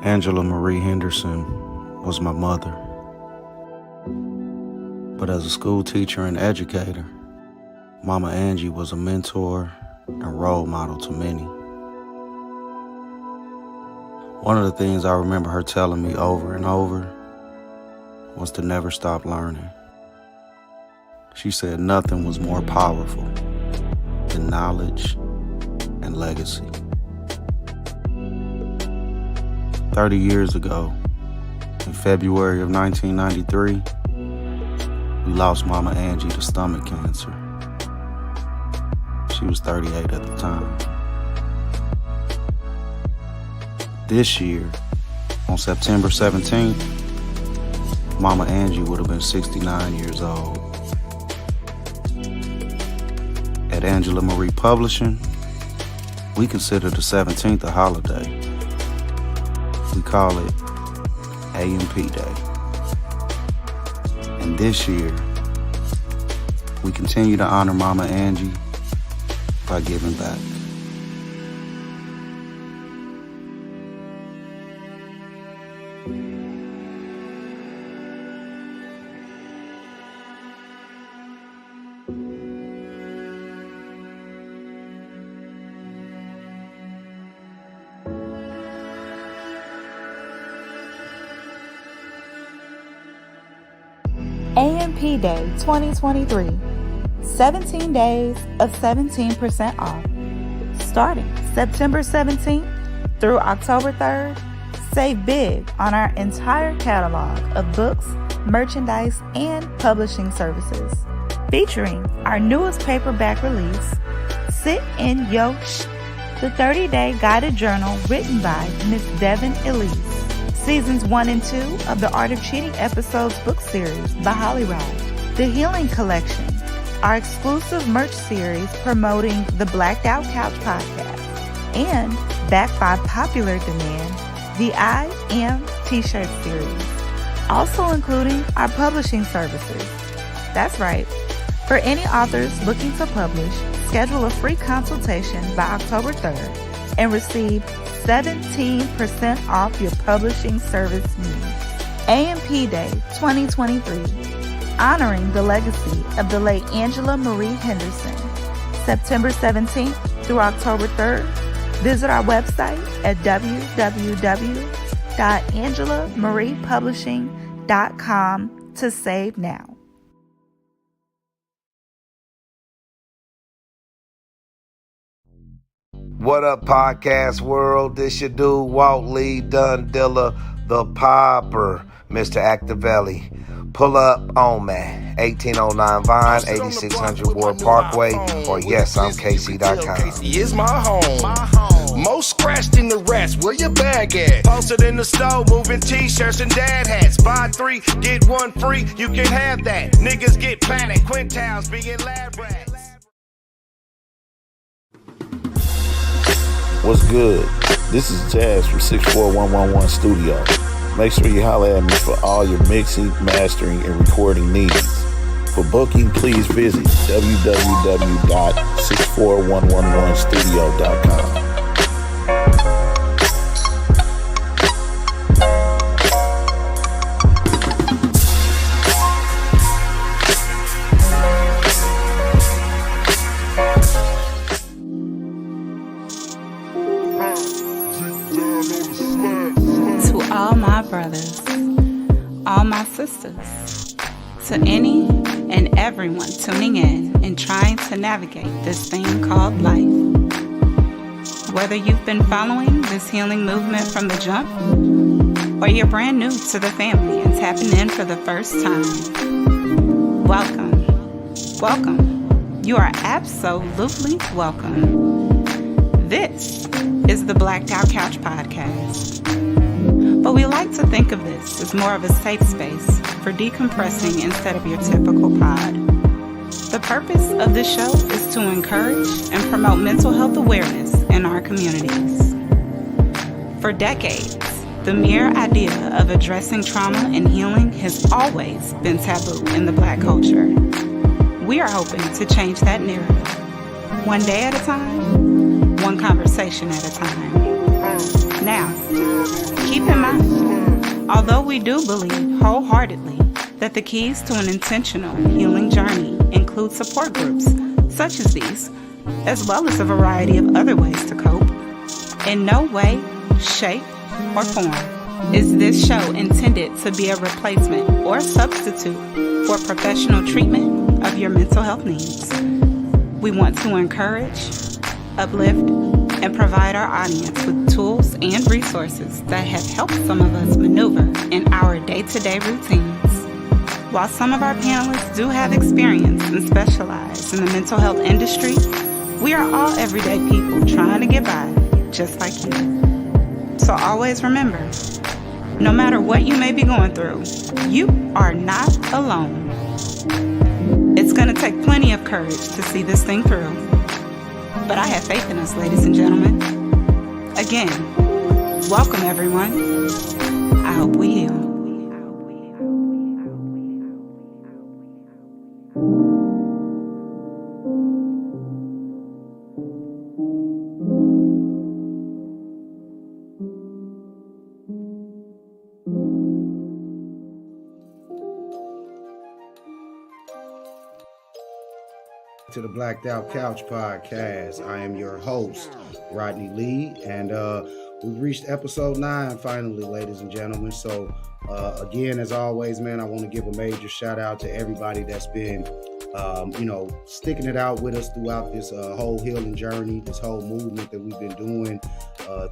Angela Marie Henderson was my mother. But as a school teacher and educator, Mama Angie was a mentor and role model to many. One of the things I remember her telling me over and over was to never stop learning. She said nothing was more powerful than knowledge and legacy. 30 years ago, in February of 1993, we lost Mama Angie to stomach cancer. She was 38 at the time. This year, on September 17th, Mama Angie would have been 69 years old. At Angela Marie Publishing, we consider the 17th a holiday. We call it A&P Day. And this year, we continue to honor Mama Angie by giving back. A&P Day 2023. 17 days of 17% off. Starting September 17th through October 3rd, save big on our entire catalog of books, merchandise, and publishing services. Featuring our newest paperback release, Sit in Yo Sh, the 30-day guided journal written by Miss Devin Elise. Seasons 1 and 2 of the Art of Cheating episodes book series by Holly Ride. The Healing Collection, our exclusive merch series promoting the Blacked Out Couch podcast. And, backed by popular demand, the I Am t-shirt series. Also including our publishing services. That's right. For any authors looking to publish, schedule a free consultation by October 3rd and receive 17% off your publishing service needs. A&P Day 2023, honoring the legacy of the late Angela Marie Henderson. September 17th through October 3rd, visit our website at www.angelamariepublishing.com to save now. What up, podcast world? This your dude, Walt Lee Dundilla, the Popper, Mr. Actavelli. Pull up on me, 1809 Vine, 8600 Ward Parkway, or yes, I'm KC.com. KC is my home. Most scratched in the rest, where your bag at? Posted in the store, moving t-shirts and dad hats. Buy 3, get 1 free, you can have that. Niggas get planted, quintals being lab rats. What's good? This is Jazz from 64111 Studio. Make sure you holler at me for all your mixing, mastering, and recording needs. For booking, please visit www.64111studio.com. All my brothers, all my sisters, to any and everyone tuning in and trying to navigate this thing called life. Whether you've been following this healing movement from the jump, or you're brand new to the family and tapping in for the first time, welcome, welcome. You are absolutely welcome. This is the Blacked Out Couch podcast. But we like to think of this as more of a safe space for decompressing instead of your typical pod. The purpose of this show is to encourage and promote mental health awareness in our communities. For decades, the mere idea of addressing trauma and healing has always been taboo in the Black culture. We are hoping to change that narrative. One day at a time, one conversation at a time. Now, keep in mind, although we do believe wholeheartedly that the keys to an intentional healing journey include support groups such as these, as well as a variety of other ways to cope, in no way, shape, or form is this show intended to be a replacement or substitute for professional treatment of your mental health needs. We want to encourage, uplift, and provide our audience with tools and resources that have helped some of us maneuver in our day-to-day routines. While some of our panelists do have experience and specialize in the mental health industry, we are all everyday people trying to get by, just like you. So always remember, no matter what you may be going through, you are not alone. It's going to take plenty of courage to see this thing through. But I have faith in us, ladies and gentlemen. Again, welcome everyone. I hope we heal. To the Blacked Out Couch Podcast. I am your host, Rodney Lee, and we've reached episode 9 finally, ladies and gentlemen. So again, as always, man, I want to give a major shout out to everybody that's been sticking it out with us throughout this whole healing journey, this whole movement that we've been doing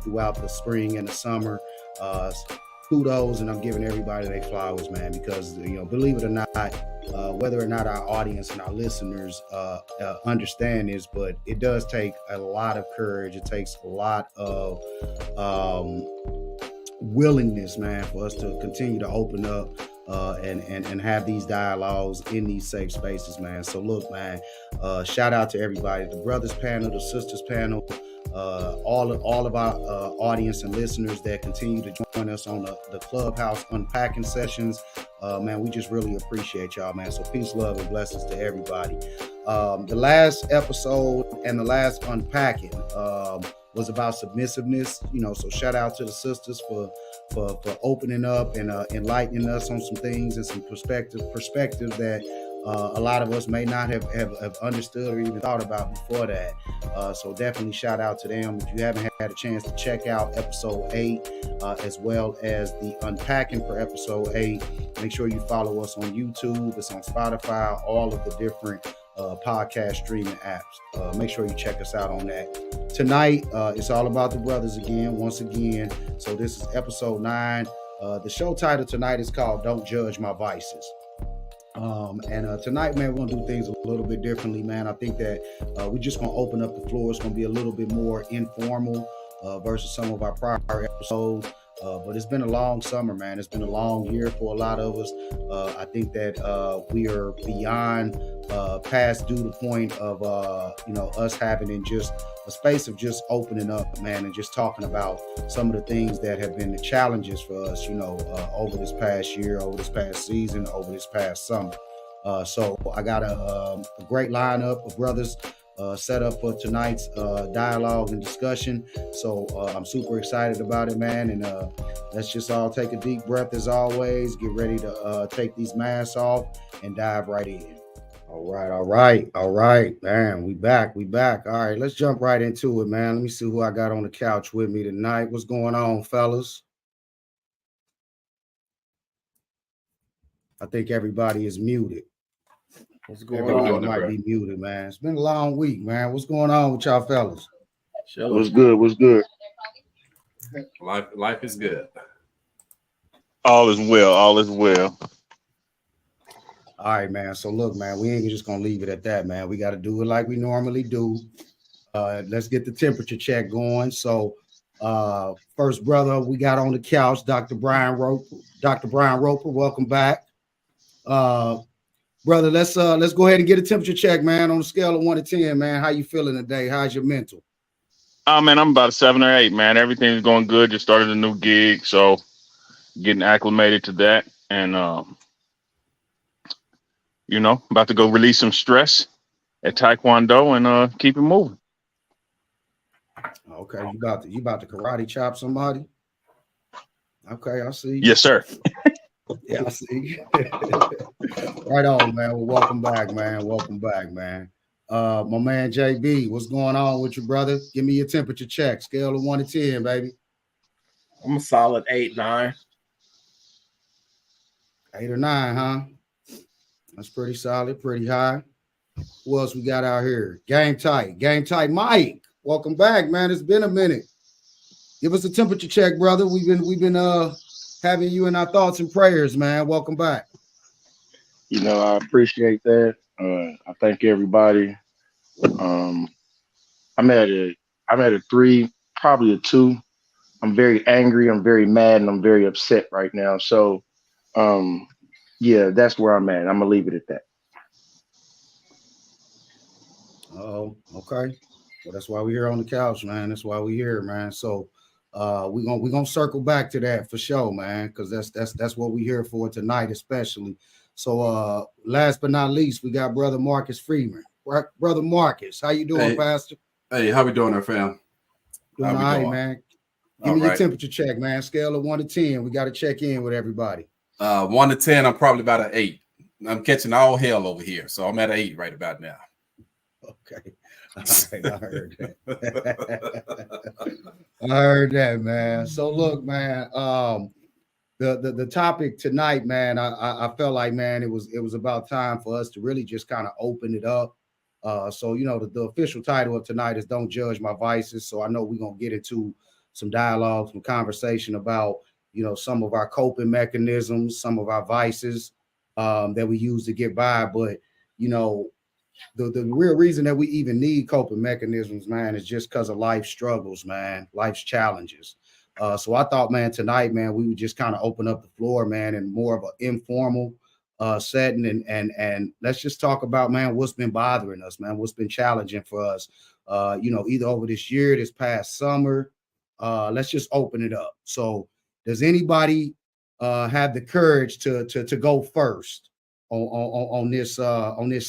throughout the spring and the summer. Kudos, and I'm giving everybody their flowers, man, because, believe it or not, whether or not our audience and our listeners understand this, but it does take a lot of courage. It takes a lot of willingness, man, for us to continue to open up and have these dialogues in these safe spaces, man. So look, man, shout out to everybody, the brothers panel, the sisters panel, all of our audience and listeners that continue to join us on the Clubhouse unpacking sessions. Man, we just really appreciate y'all, man. So peace, love, and blessings to everybody. The last episode and the last unpacking was about submissiveness, so shout out to the sisters for opening up and enlightening us on some things and some perspectives that a lot of us may not have understood or even thought about before that. So definitely shout out to them. If you haven't had a chance to check out episode 8, as well as the unpacking for episode 8, make sure you follow us on YouTube. It's on Spotify, all of the different podcast streaming apps. Make sure you check us out on that. Tonight, it's all about the brothers again, once again. So this is episode 9. The show title tonight is called Don't Judge My Vices. And tonight, man, we're going to do things a little bit differently, man. I think that we're just going to open up the floor. It's going to be a little bit more informal versus some of our prior episodes. But it's been a long summer, man. It's been a long year for a lot of us. I think that we are beyond past due the point of, us having in just a space of just opening up, man, and just talking about some of the things that have been the challenges for us, over this past year, over this past season, over this past summer. So I got a great lineup of brothers set up for tonight's dialogue and discussion. So I'm super excited about it, man. And let's just all take a deep breath as always. Get ready to take these masks off and dive right in. All right, man. We back. All right, let's jump right into it, man. Let me see who I got on the couch with me tonight. What's going on, fellas? I think everybody is muted. What's going on? Might be muted, man. It's been a long week, man. What's going on with y'all fellas? What's good? Life is good. All is well. All right, man. So look, man, we ain't just gonna leave it at that, man. We got to do it like we normally do. Let's get the temperature check going. So first brother we got on the couch, Dr. Brian Roper. Dr. Brian Roper, welcome back. Brother, let's go ahead and get a temperature check, man, on a scale of 1 to 10, man. How you feeling today? How's your mental? Oh, man, I'm about a 7 or 8, man. Everything's going good. Just started a new gig, so getting acclimated to that. And, about to go release some stress at Taekwondo and keep it moving. Okay, you about to karate chop somebody? Okay, I see. Yes, sir. Yeah, I see. Right on, man. Well, welcome back, man. Welcome back, man. My man JB, what's going on with you, brother? Give me your temperature check. Scale of 1 to 10, baby. I'm a solid 8, 9. 8 or 9, huh? That's pretty solid, pretty high. Who else we got out here? Game tight, Mike. Welcome back, man. It's been a minute. Give us a temperature check, brother. We've been having you in our thoughts and prayers, man. Welcome back. You know, I appreciate that. I thank everybody. I'm at a 3, probably a 2. I'm very angry, I'm very mad, and I'm very upset right now. So yeah, that's where I'm at. I'm gonna leave it at that. Oh, okay. Well, that's why we're here on the couch, man. That's why we're here, man. So we're gonna circle back to that for sure, man, because that's what we're here for tonight, especially. So last but not least, we got Brother Marcus Freeman. Brother Marcus, how you doing, Pastor? Hey, how we doing there, fam? Doing all right, man. Give me your temperature check, man. Scale of 1 to 10. We got to check in with everybody. 1 to 10, I'm probably about an 8. I'm catching all hell over here, so I'm at an 8 right about now. Okay. All right, I heard that. I heard that, man. So look, man, the topic tonight, man, I felt like, man, it was about time for us to really just kind of open it up. So, you know, the official title of tonight is Don't Judge My Vices. So I know we're going to get into some dialogue, some conversation about, you know, some of our coping mechanisms, some of our vices that we use to get by. But, you know, the real reason that we even need coping mechanisms, man, is just because of life struggles, man, life's challenges. So I thought, man, tonight, man, we would just kind of open up the floor, man, in more of an informal setting and let's just talk about, man, what's been bothering us, man, what's been challenging for us, you know, either over this year, this past summer. Let's just open it up. So does anybody have the courage to go first on this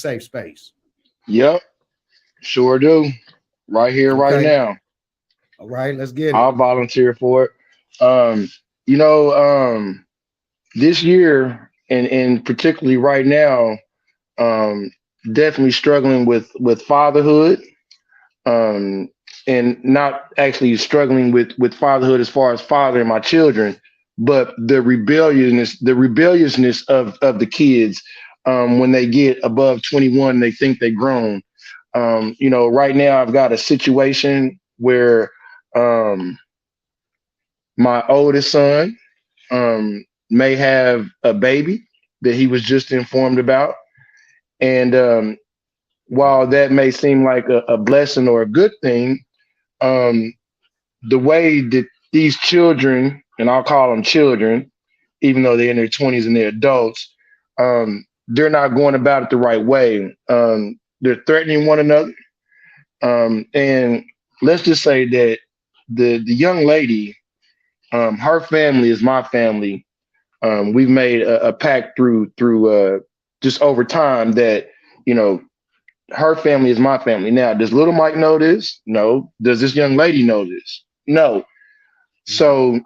safe space? Yep, sure do. Right here, Okay. right now. All right, let's get it. I'll volunteer for it. You know, this year and particularly right now, definitely struggling with fatherhood. And not actually struggling with fatherhood as far as fathering my children, but the rebelliousness of the kids when they get above 21, they think they're grown. You know, right now I've got a situation where my oldest son may have a baby that he was just informed about. And while that may seem like a blessing or a good thing, the way that these children, and I'll call them children, even though they're in their 20s and they're adults, they're not going about it the right way. They're threatening one another. And let's just say that the young lady, her family is my family. We've made a pact through just over time that, you know, her family is my family. Now, does little Mike know this? No. Does this young lady know this? No. So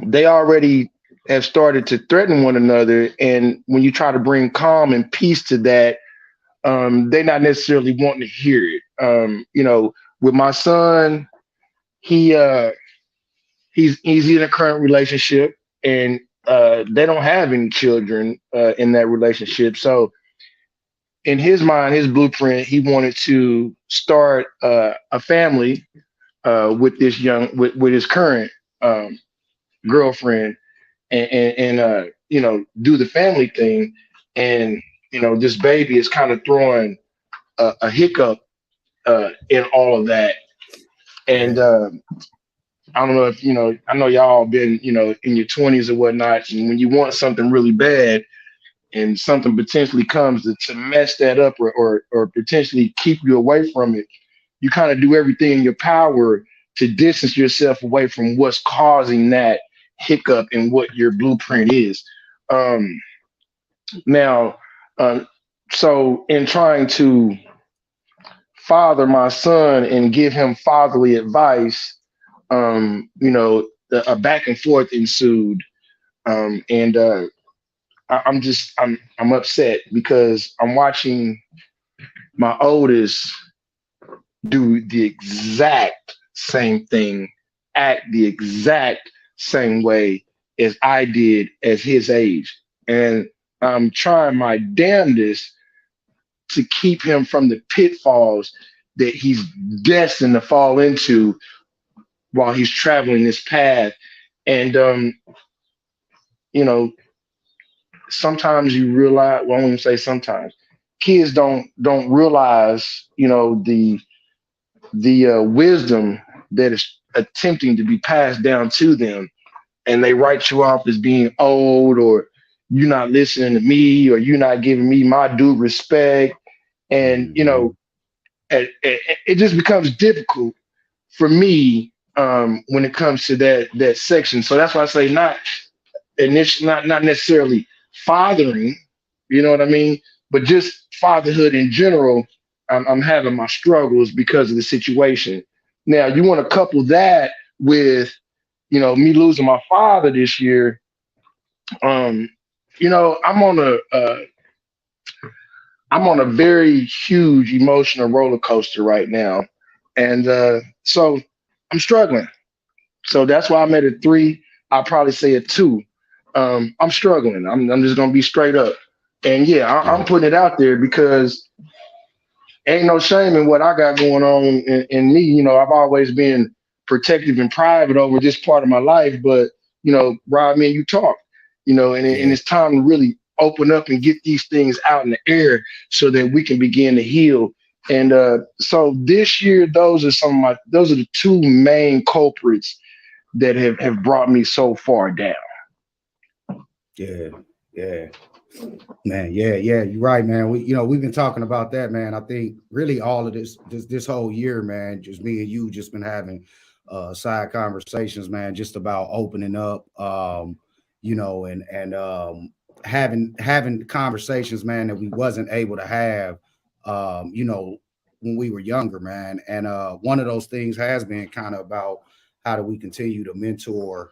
they already have started to threaten one another. And when you try to bring calm and peace to that, they're not necessarily wanting to hear it. You know, with my son, he's in a current relationship, and they don't have any children in that relationship. So in his mind, his blueprint, he wanted to start a family with with his current girlfriend, and you know, do the family thing. And you know, this baby is kind of throwing a hiccup in all of that. And I don't know if, you know, I know y'all been, you know, in your 20s or whatnot, and when you want something really bad and something potentially comes to mess that up or potentially keep you away from it, you kind of do everything in your power to distance yourself away from what's causing that hiccup and what your blueprint is. Now, so in trying to father my son and give him fatherly advice, a back and forth ensued. And I'm upset because I'm watching my oldest do the exact same thing, act the exact same way as I did at his age. And I'm trying my damnedest to keep him from the pitfalls that he's destined to fall into while he's traveling this path. And, sometimes you realize, well, I won't say sometimes, kids don't realize, the wisdom that is attempting to be passed down to them, and they write you off as being old, or you're not listening to me, or you're not giving me my due respect. And it just becomes difficult for me when it comes to that section. So that's why I say not necessarily fathering, you know what I mean, but just fatherhood in general. I'm having my struggles because of the situation. Now, you want to couple that with, me losing my father this year. I'm on a very huge emotional roller coaster right now, and so I'm struggling. So that's why I'm at a 3. I'll probably say a 2. I'm struggling. I'm just gonna be straight up, and I'm putting it out there because ain't no shame in what I got going on in me. I've always been protective and private over this part of my life, but Rob, me and you talk, and it's time to really open up and get these things out in the air so that we can begin to heal. And so this year, those are the 2 main culprits that have brought me so far down. Yeah. Man, you're right, man. We've been talking about that, man. I think really all of this whole year, man, just me and you just been having side conversations, man, just about opening up, and having conversations, man, that we wasn't able to have, when we were younger, man. And one of those things has been kind of about how do we continue to mentor,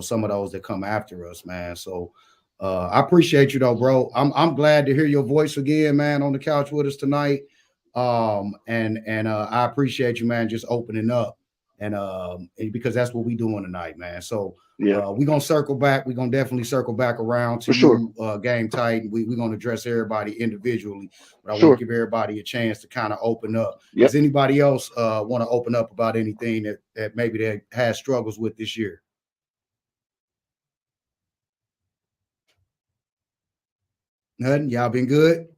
some of those that come after us, man. So I appreciate you though, bro. I'm glad to hear your voice again, man, on the couch with us tonight. And I appreciate you, man, just opening up, and because that's what we doing tonight, man. So we're gonna circle back. We're gonna definitely circle back around to you, Game Tight. We're gonna address everybody individually, but I want to give everybody a chance to kind of open up. Does anybody else want to open up about anything that maybe they had struggles with this year? Nothing. Y'all been good?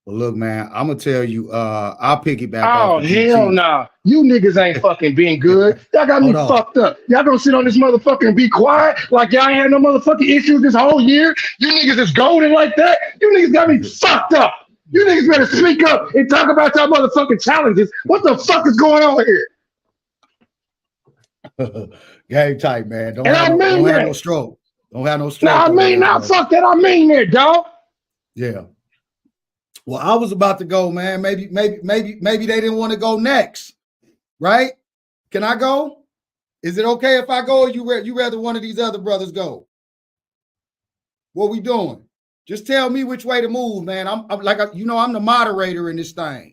Well, look, man, I'm gonna tell you, I'll piggyback. Oh, hell nah. You niggas ain't fucking being good. Y'all got me fucked up. Y'all gonna sit on this motherfucker and be quiet like y'all ain't had no motherfucking issues this whole year? You niggas is golden like that? You niggas got me fucked up. You niggas better speak up and talk about y'all motherfucking challenges. What the fuck is going on here? Game Tight, man. Don't have no stroke. Don't have no stroke. Nah, fuck that. I mean that, dog. Yeah. Well, I was about to go, man. Maybe they didn't want to go next, right? Can I go? Is it okay if I go, or you rather one of these other brothers go? What we doing? Just tell me which way to move, man. I'm the moderator in this thing.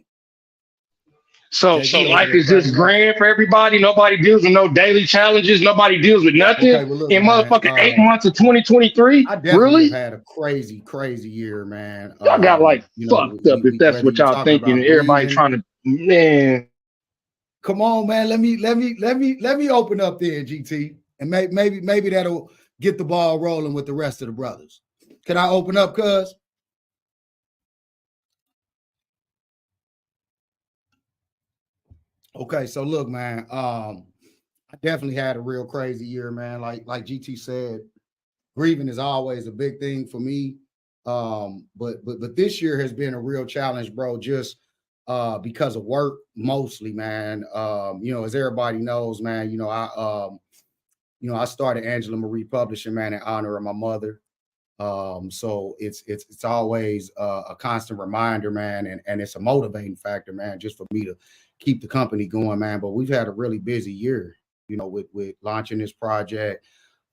So life is just grand for everybody. Nobody deals with no daily challenges. Nobody deals with nothing in motherfucking 8 months of 2023. I definitely had a crazy year, man. Y'all got fucked up if that's what y'all thinking. Everybody trying to, man. Come on, man. Let me open up there, GT, and maybe that'll get the ball rolling with the rest of the brothers. Can I open up, cuz? Okay, so look, man, I definitely had a real crazy year, man. Like GT said, grieving is always a big thing for me. But this year has been a real challenge, bro, just because of work mostly, man. As everybody knows, man, I started Angela Marie Publishing, man, in honor of my mother. So it's always a constant reminder, man, and it's a motivating factor, man, just for me to keep the company going, man. But we've had a really busy year, with launching this project,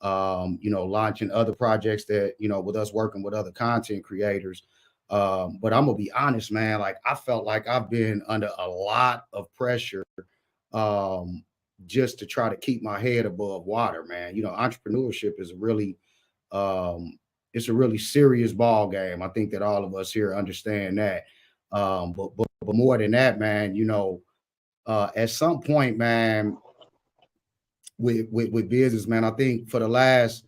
launching other projects that, with us working with other content creators. But I'm gonna be honest, man, like I felt like I've been under a lot of pressure just to try to keep my head above water, man. Entrepreneurship is it's a really serious ball game. I think that all of us here understand that. But more than that, man, at some point, man, with business, man, I think for the last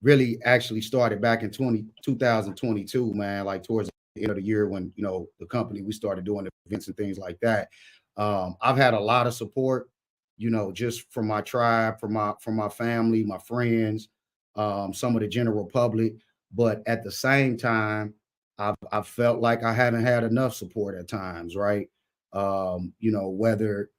really actually started back in 2022, man, like towards the end of the year when, the company, we started doing events and things like that. I've had a lot of support, just from my tribe, from my family, my friends, some of the general public. But at the same time, I've felt like I haven't had enough support at times, right? Whether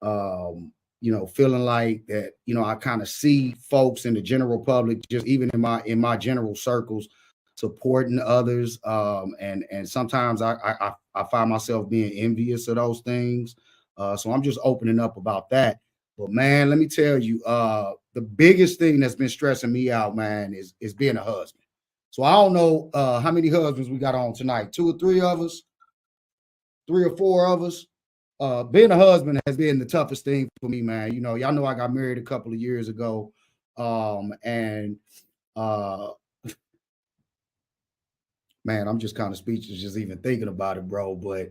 feeling like that, I kind of see folks in the general public, just even in my general circles, supporting others. And sometimes I find myself being envious of those things. So I'm just opening up about that. But man, let me tell you, the biggest thing that's been stressing me out, man, is being a husband. So I don't know how many husbands we got on tonight, 2 or 3 of us, 3 or 4 of us. Being a husband has been the toughest thing for me, man. Y'all know I got married a couple of years ago. Man, I'm just kind of speechless just even thinking about it, bro. But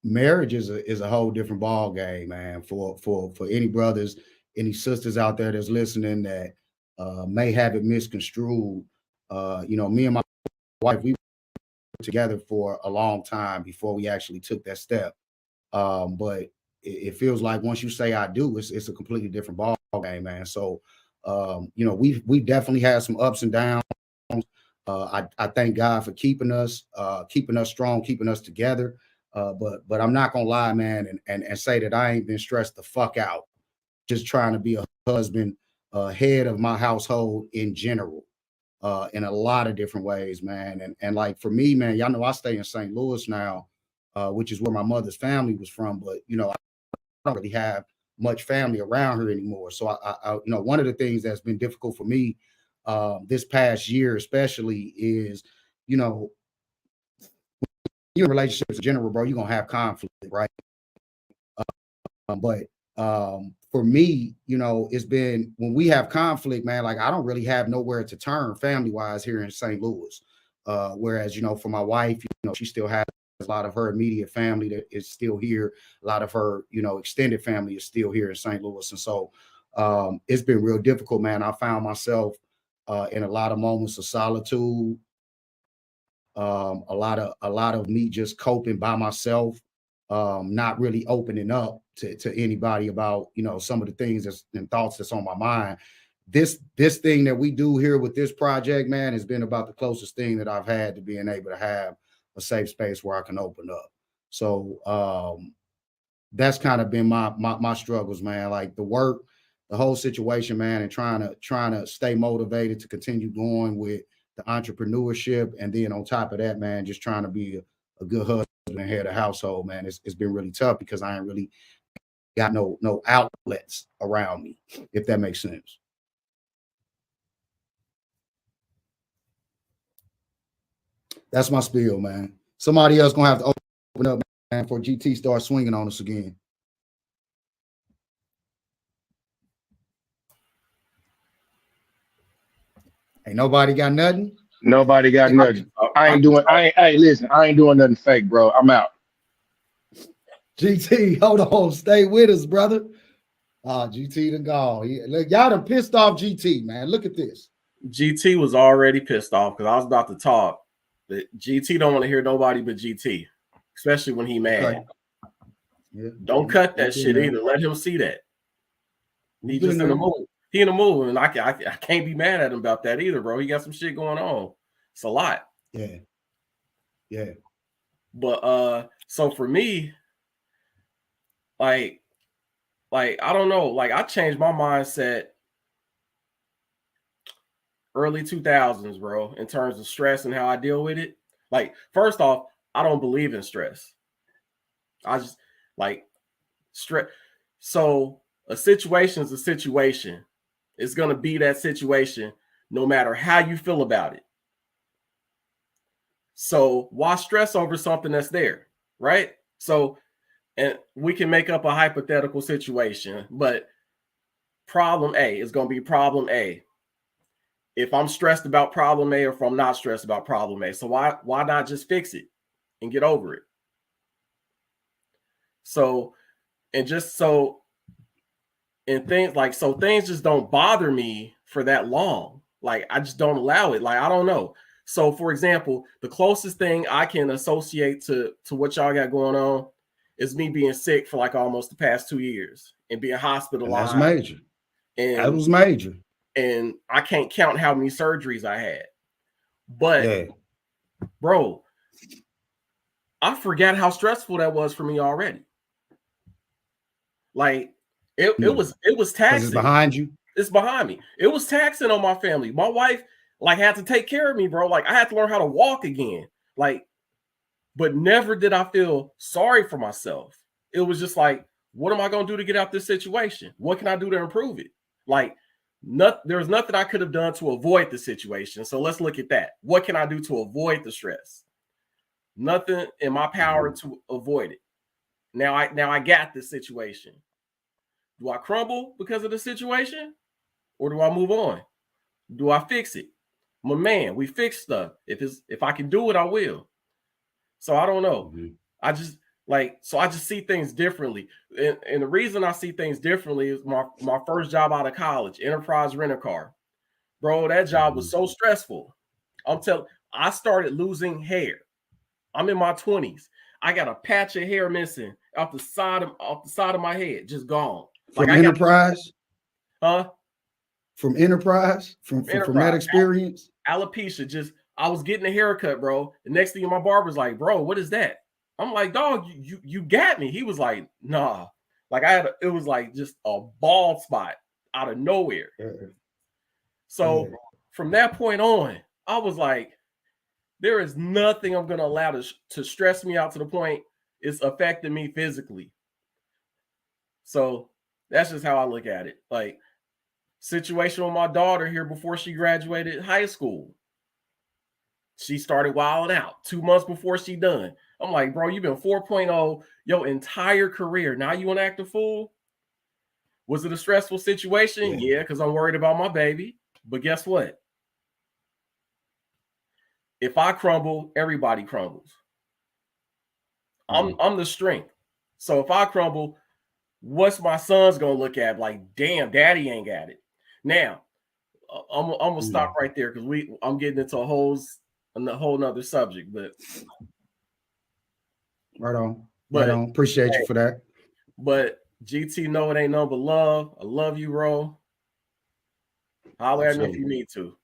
marriage is a whole different ball game, man. For any brothers, any sisters out there that's listening that may have it misconstrued. Me and my wife, we were together for a long time before we actually took that step. But it feels like once you say I do, it's a completely different ball game, man. So we definitely had some ups and downs. I thank God for keeping us strong, keeping us together. But I'm not gonna lie, man, and say that I ain't been stressed the fuck out just trying to be a husband, head of my household in general, in a lot of different ways, man. And like for me, man, y'all know I stay in St. Louis now, which is where my mother's family was from. But I don't really have much family around here anymore. So I one of the things that's been difficult for me this past year, especially, is you in relationships in general, bro, you're gonna have conflict, right? But for me, it's been when we have conflict, man, like I don't really have nowhere to turn family-wise here in St. Louis. Whereas, for my wife, she still has a lot of her immediate family that is still here. A lot of her, extended family is still here in St. Louis. And so it's been real difficult, man. I found myself in a lot of moments of solitude. A lot of me just coping by myself, not really opening up to anybody about some of the things and thoughts that's on my mind. This thing that we do here with this project, man, has been about the closest thing that I've had to being able to have a safe space where I can open up. So that's kind of been my struggles, man. Like the work, the whole situation, man, and trying to stay motivated to continue going with the entrepreneurship, and then on top of that, man, just trying to be a good husband and head of household, man. It's been really tough because I ain't really got no outlets around me, if that makes sense. That's my spiel, man. Somebody else gonna have to open up, man, before GT starts swinging on us again. Ain't nobody got nothing. Nobody got nothing. Listen, I ain't doing nothing fake, bro. I'm out. GT, hold on, stay with us, brother. GT done gone. Look, y'all done pissed off GT, man. Look at this. GT was already pissed off because I was about to talk. But GT don't want to hear nobody but GT, especially when he mad. Okay. Yeah. Don't cut that shit either. Let him see that. He just in the mood. He in the mood, and I can't be mad at him about that either, bro. He got some shit going on. It's a lot. Yeah. Yeah. But so for me, like I don't know, like I changed my mindset early 2000s, bro, in terms of stress and how I deal with it. Like, first off, I don't believe in stress. I just like stress. So a situation is a situation. It's going to be that situation no matter how you feel about it. So why stress over something that's there, right? So, and we can make up a hypothetical situation, but problem A is going to be problem A. If I'm stressed about problem A or if I'm not stressed about problem A. So why not just fix it and get over it? So, and just so, and things like, so things just don't bother me for that long. Like, I just don't allow it. Like, I don't know. So, for example, the closest thing I can associate to what y'all got going on is me being sick for like almost the past 2 years and being hospitalized. And that's major. And that was major. And I can't count how many surgeries I had. But, bro, I forgot how stressful that was for me already. Like, it was taxing. It's behind you. It's behind me. It was taxing on my family. My wife like had to take care of me, bro. Like, I had to learn how to walk again. Like, but never did I feel sorry for myself. It was just like, what am I going to do to get out this situation? What can I do to improve it? Like, there's nothing I could have done to avoid the situation. So let's look at that. What can I do to avoid the stress? Nothing in my power to avoid it. Now I got this situation. Do I crumble because of the situation? Or do I move on? Do I fix it? I'm a man. We fix stuff. If I can do it, I will. So I don't know. I just see things differently. And the reason I see things differently is my first job out of college, Enterprise Rent-A-Car. Bro, that job was so stressful. I started losing hair. I'm in my 20s. I got a patch of hair missing off the side of my head, just gone. From Enterprise? From Enterprise? From that experience? Alopecia, I was getting a haircut, bro. The next thing my barber's like, bro, what is that? I'm like, dog, you got me. He was like, nah. Like it was like just a bald spot out of nowhere. So from that point on, I was like, there is nothing I'm going to allow to stress me out to the point it's affecting me physically. So that's just how I look at it. Like, situation with my daughter here before she graduated high school. She started wilding out 2 months before she done. I'm like, bro, you've been 4.0 your entire career. Now you want to act a fool? Was it a stressful situation? Yeah, because I'm worried about my baby. But guess what? If I crumble, everybody crumbles. I'm the strength. So if I crumble, what's my son's gonna look at? Like, damn, daddy ain't got it. Now, I'm gonna stop right there because I'm getting into a whole nother subject. But right on. Appreciate you for that. But GT, no, it ain't nothing but love. I love you, bro. Holler at me if you need to.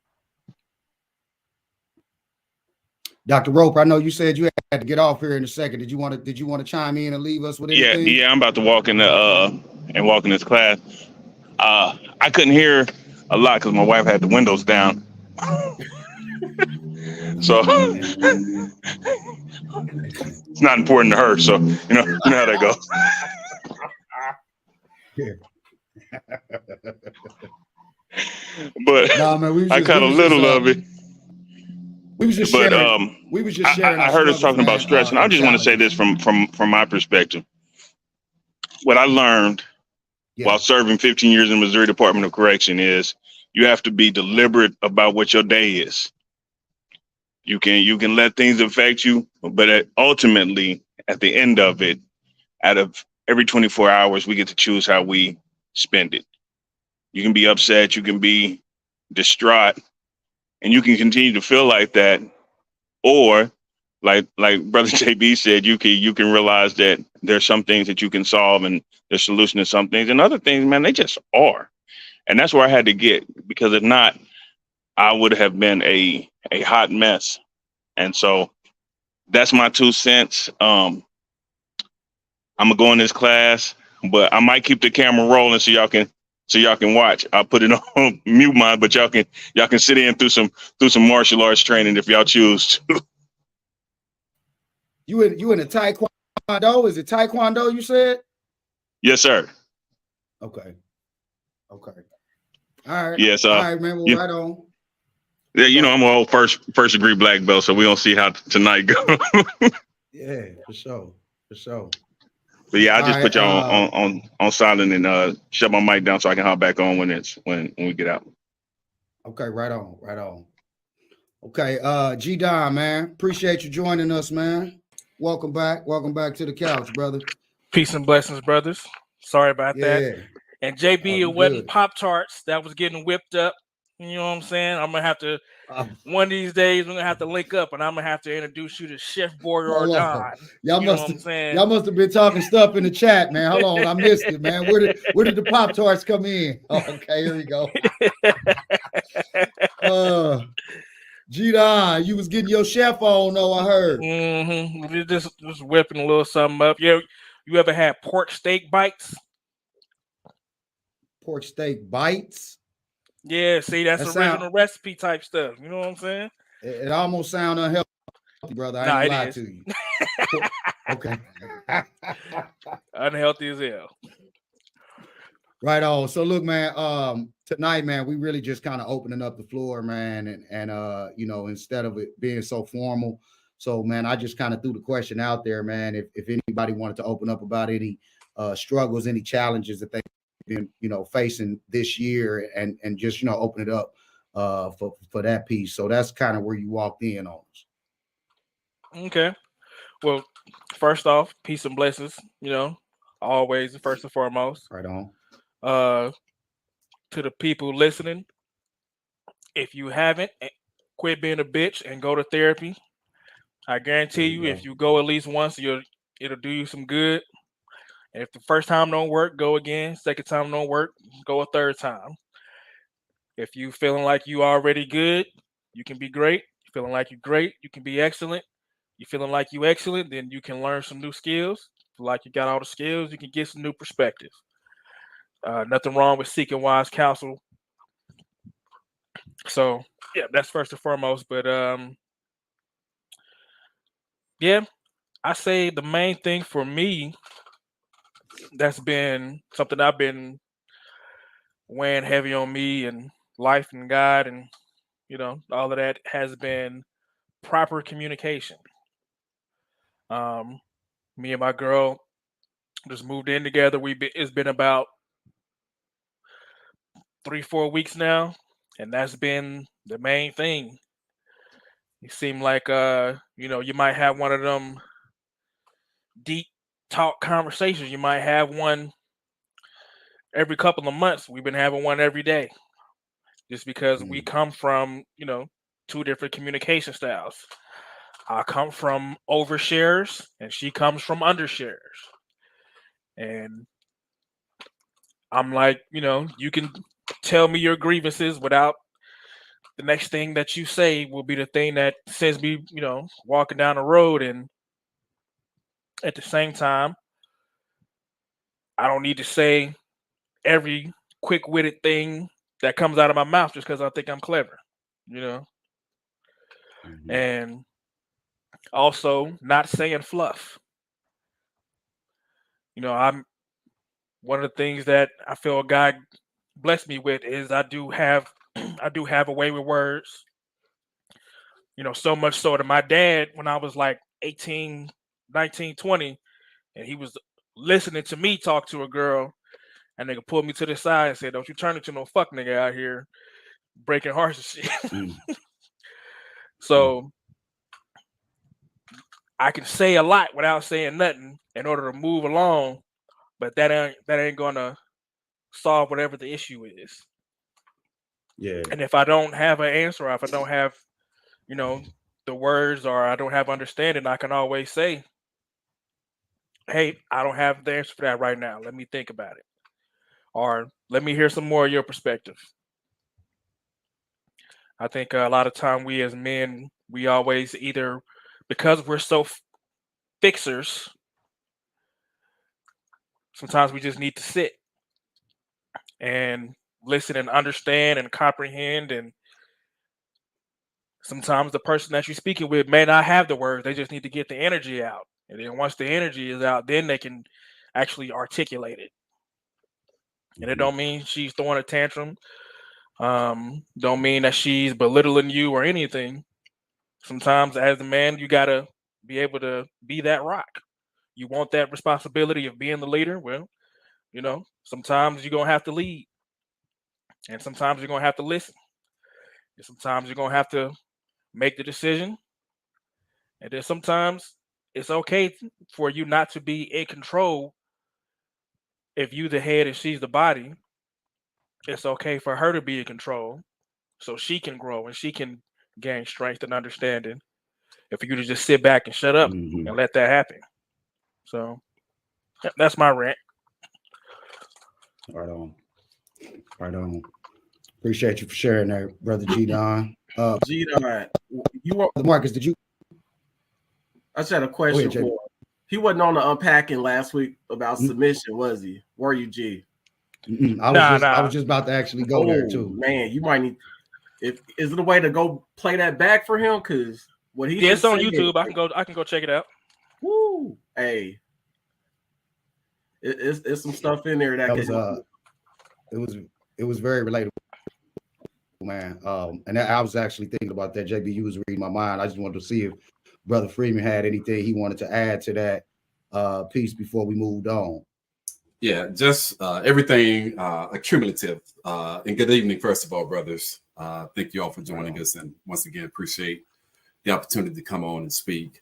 Dr. Roper, I know you said you had to get off here in a second. Did you want to chime in and leave us with anything? Yeah, I'm about to walk in this class. I couldn't hear a lot because my wife had the windows down. So it's not important to her. So you know how that goes. But I caught a little of it. We was just sharing. I heard us talking about stress, and I just want to say this from my perspective. What I learned while serving 15 years in the Missouri Department of Correction is you have to be deliberate about what your day is. You can let things affect you, but ultimately, at the end of it, out of every 24 hours, we get to choose how we spend it. You can be upset, you can be distraught, and you can continue to feel like that, or like Brother JB said, you can realize that there's some things that you can solve and there's solution to some things, and other things, man, they just are. And that's where I had to get, because if not, I would have been a hot mess. And so that's my 2 cents. I'm gonna go in this class, but I might keep the camera rolling so y'all can so y'all can watch. I'll put it on mute mine, but y'all can sit in through some martial arts training if y'all choose to. You in a taekwondo? Is it taekwondo you said? Yes, sir. Okay. All right. Yes. All right, man. Well, right on. Yeah, I'm an old first degree black belt, so we don't see how tonight go. Yeah, for sure. But yeah, I just put y'all on silent and shut my mic down so I can hop back on when we get out. Okay, right on. Okay, G Don, man. Appreciate you joining us, man. Welcome back to the couch, brother. Peace and blessings, brothers. Sorry about that. And JB, it wasn't Pop-Tarts that was getting whipped up. You know what I'm saying? I'm gonna have to one of these days we're gonna have to link up, and I'm gonna have to introduce you to Chef Boyer Don. Y'all must have been talking stuff in the chat, man. Hold on, I missed it, man. Where did the Pop-Tarts come in? Oh, okay, here we go. G-Don, you was getting your chef on, though, I heard. Mm-hmm. Just whipping a little something up. You ever had pork steak bites? Pork steak bites? Yeah, see, that's original recipe type stuff. You know what I'm saying? It almost sounds unhealthy, brother. I ain't lie to you. Okay. Unhealthy as hell. Right on. So look, man, tonight, man, we really just kind of opening up the floor, man, and instead of it being so formal. So, man, I just kind of threw the question out there, man, if anybody wanted to open up about any struggles, any challenges that they've been, facing this year and just, open it up for that piece. So that's kind of where you walked in on us. Okay. Well, first off, peace and blessings, always first and foremost. Right on. To the people listening, if you haven't, quit being a bitch and go to therapy. I guarantee you, if you go at least once, it'll do you some good. And if the first time don't work, go again. Second time don't work, go a third time. If you feeling like you already good, you can be great. You feeling like you're great, you can be excellent. You feeling like you excellent, then you can learn some new skills. Feel like you got all the skills, you can get some new perspective. Nothing wrong with seeking wise counsel. So yeah, that's first and foremost. But I say the main thing for me that's been something I've been weighing heavy on me and life and God and all of that has been proper communication. Me and my girl just moved in together. It's been about 3-4 weeks now, and that's been the main thing. It seemed like you might have one of them deep talk conversations. You might have one every couple of months. We've been having one every day, just because we come from two different communication styles. I come from overshares, and she comes from undershares. And I'm like, you can tell me your grievances without the next thing that you say will be the thing that sends me, walking down the road. And at the same time, I don't need to say every quick-witted thing that comes out of my mouth just because I think I'm clever, And also not saying fluff. I'm one of the things that I feel God blessed me with is I do have a way with words. So much so that my dad, when I was like 18, 19, 20, and he was listening to me talk to a girl, and nigga pulled me to the side and said, "Don't you turn into no fuck nigga out here breaking hearts and shit." So I can say a lot without saying nothing in order to move along, but that ain't gonna solve whatever the issue is. Yeah. And if I don't have an answer, or if I don't have, the words, or I don't have understanding, I can always say, "Hey, I don't have the answer for that right now. Let me think about it." Or let me hear some more of your perspective. I think a lot of time we as men, we always either, because we're so fixers, sometimes we just need to sit and listen and understand and comprehend. And sometimes the person that you're speaking with may not have the words. They just need to get the energy out. And then once the energy is out, then they can actually articulate it. And it don't mean she's throwing a tantrum. Don't mean that she's belittling you or anything. Sometimes as a man, you got to be able to be that rock. You want that responsibility of being the leader? Well, sometimes you're going to have to lead. And sometimes you're going to have to listen. And sometimes you're going to have to make the decision. And then sometimes it's okay for you not to be in control. If you the head and she's the body, it's okay for her to be in control so she can grow and she can gain strength and understanding. And for you to just sit back and shut up and let that happen. So that's my rant. Right on. Right on. Appreciate you for sharing that, Brother G-Don. G-Don, Marcus, did you? I just had a question for him. He wasn't on the unpacking last week about submission, was he? Were you, G? I was just about to actually go there too. Man, you might need. Is it a way to go play that back for him? Because what he it's on YouTube. I can go check it out. Woo! Hey, it's some stuff in there that it was very relatable, man. And I was actually thinking about that. JB, you was reading my mind. I just wanted to see if Brother Freeman had anything he wanted to add to that piece before we moved on. Yeah, just everything accumulative. And good evening, first of all, brothers. Thank you all for joining us, and once again, appreciate the opportunity to come on and speak.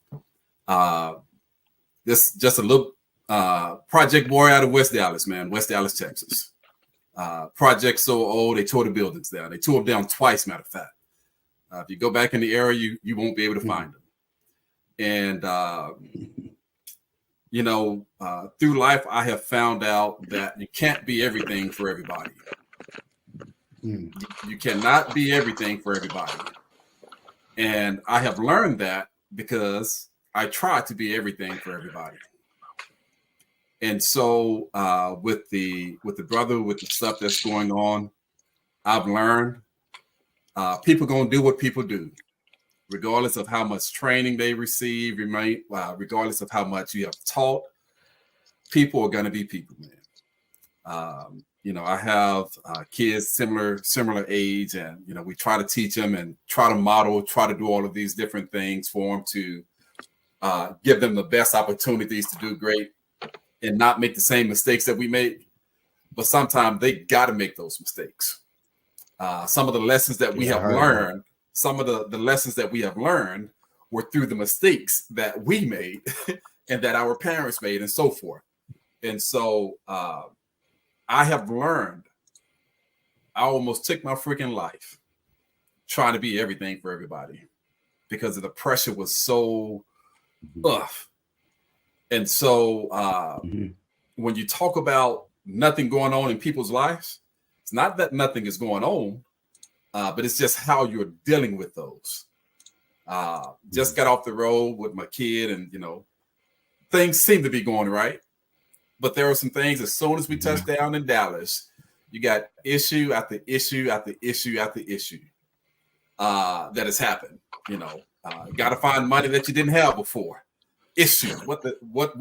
This just a little project boy out of West Dallas, man, West Dallas, Texas. Project so old, they tore the buildings down. They tore them down twice, matter of fact. If you go back in the area, you won't be able to find them. And through life, I have found out that you can't be everything for everybody. You cannot be everything for everybody. And I have learned that because I try to be everything for everybody. And so with the brother, with the stuff that's going on, I've learned people going to do what people do, regardless of how much training they receive, regardless of how much you have taught. People are going to be people, man. I have kids similar age, and we try to teach them and try to model, try to do all of these different things for them to give them the best opportunities to do great and not make the same mistakes that we make. But sometimes they got to make those mistakes. Some of the lessons that we have learned, some of the lessons that we have learned were through the mistakes that we made and that our parents made and so forth. And so I have learned, I almost took my freaking life trying to be everything for everybody because of the pressure was so tough. And so when you talk about nothing going on in people's lives, it's not that nothing is going on, but it's just how you're dealing with those. Just got off the road with my kid, and things seem to be going right. But there are some things, as soon as we touch down in Dallas, you got issue after issue after issue after issue that has happened. Got to find money that you didn't have before. Issue. What are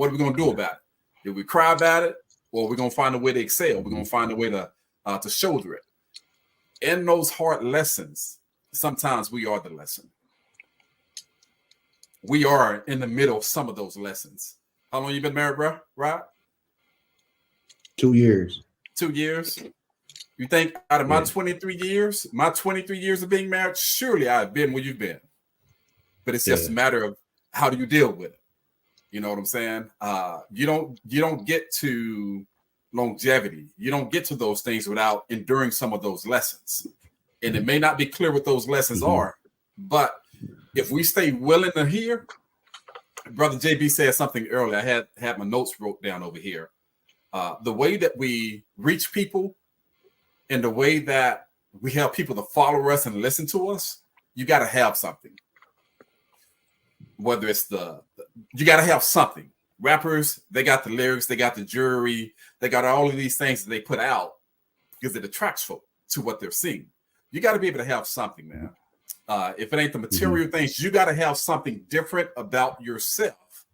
we going to do about it? Did we cry about it, or are we going to find a way to excel? We're going to find a way to shoulder it. In those hard lessons, sometimes we are the lesson. We are in the middle of some of those lessons. How long you been married, bro? Right? 2 years. 2 years. You think out of my 23 years of being married, surely I've been where you've been. But it's just a matter of how do you deal with it. You know what I'm saying? You don't get to longevity. You don't get to those things without enduring some of those lessons. And it may not be clear what those lessons are, but if we stay willing to hear, Brother JB said something earlier. I had my notes wrote down over here. The way that we reach people and the way that we have people to follow us and listen to us, you got to have something. Whether it's you got to have something. Rappers, they got the lyrics, they got the jury, they got all of these things that they put out. because it attracts folk to what they're seeing. You got to be able to have something, man. If it ain't the material things, you got to have something different about yourself.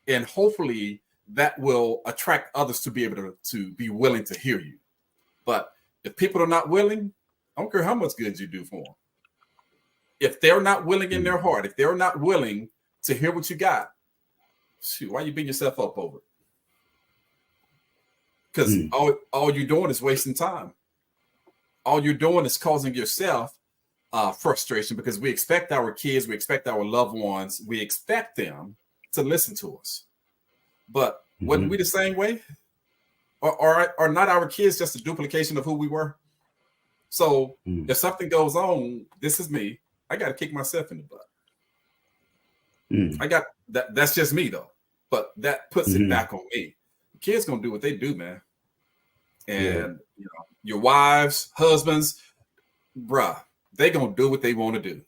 And hopefully that will attract others to be able to be willing to hear you. But if people are not willing, I don't care how much good you do for them. If they're not willing in their heart, if they're not willing to hear what you got, shoot, why you beating yourself up over it? Because all you're doing is wasting time. All you're doing is causing yourself frustration, because we expect our kids, we expect our loved ones, we expect them to listen to us. But wasn't we the same way? Or are not our kids just a duplication of who we were? So if something goes on, this is me. I got to kick myself in the butt. I got that. That's just me though. But that puts it back on me. The kids gonna do what they do, man. And you know, your wives, husbands, bruh, they gonna do what they want to do.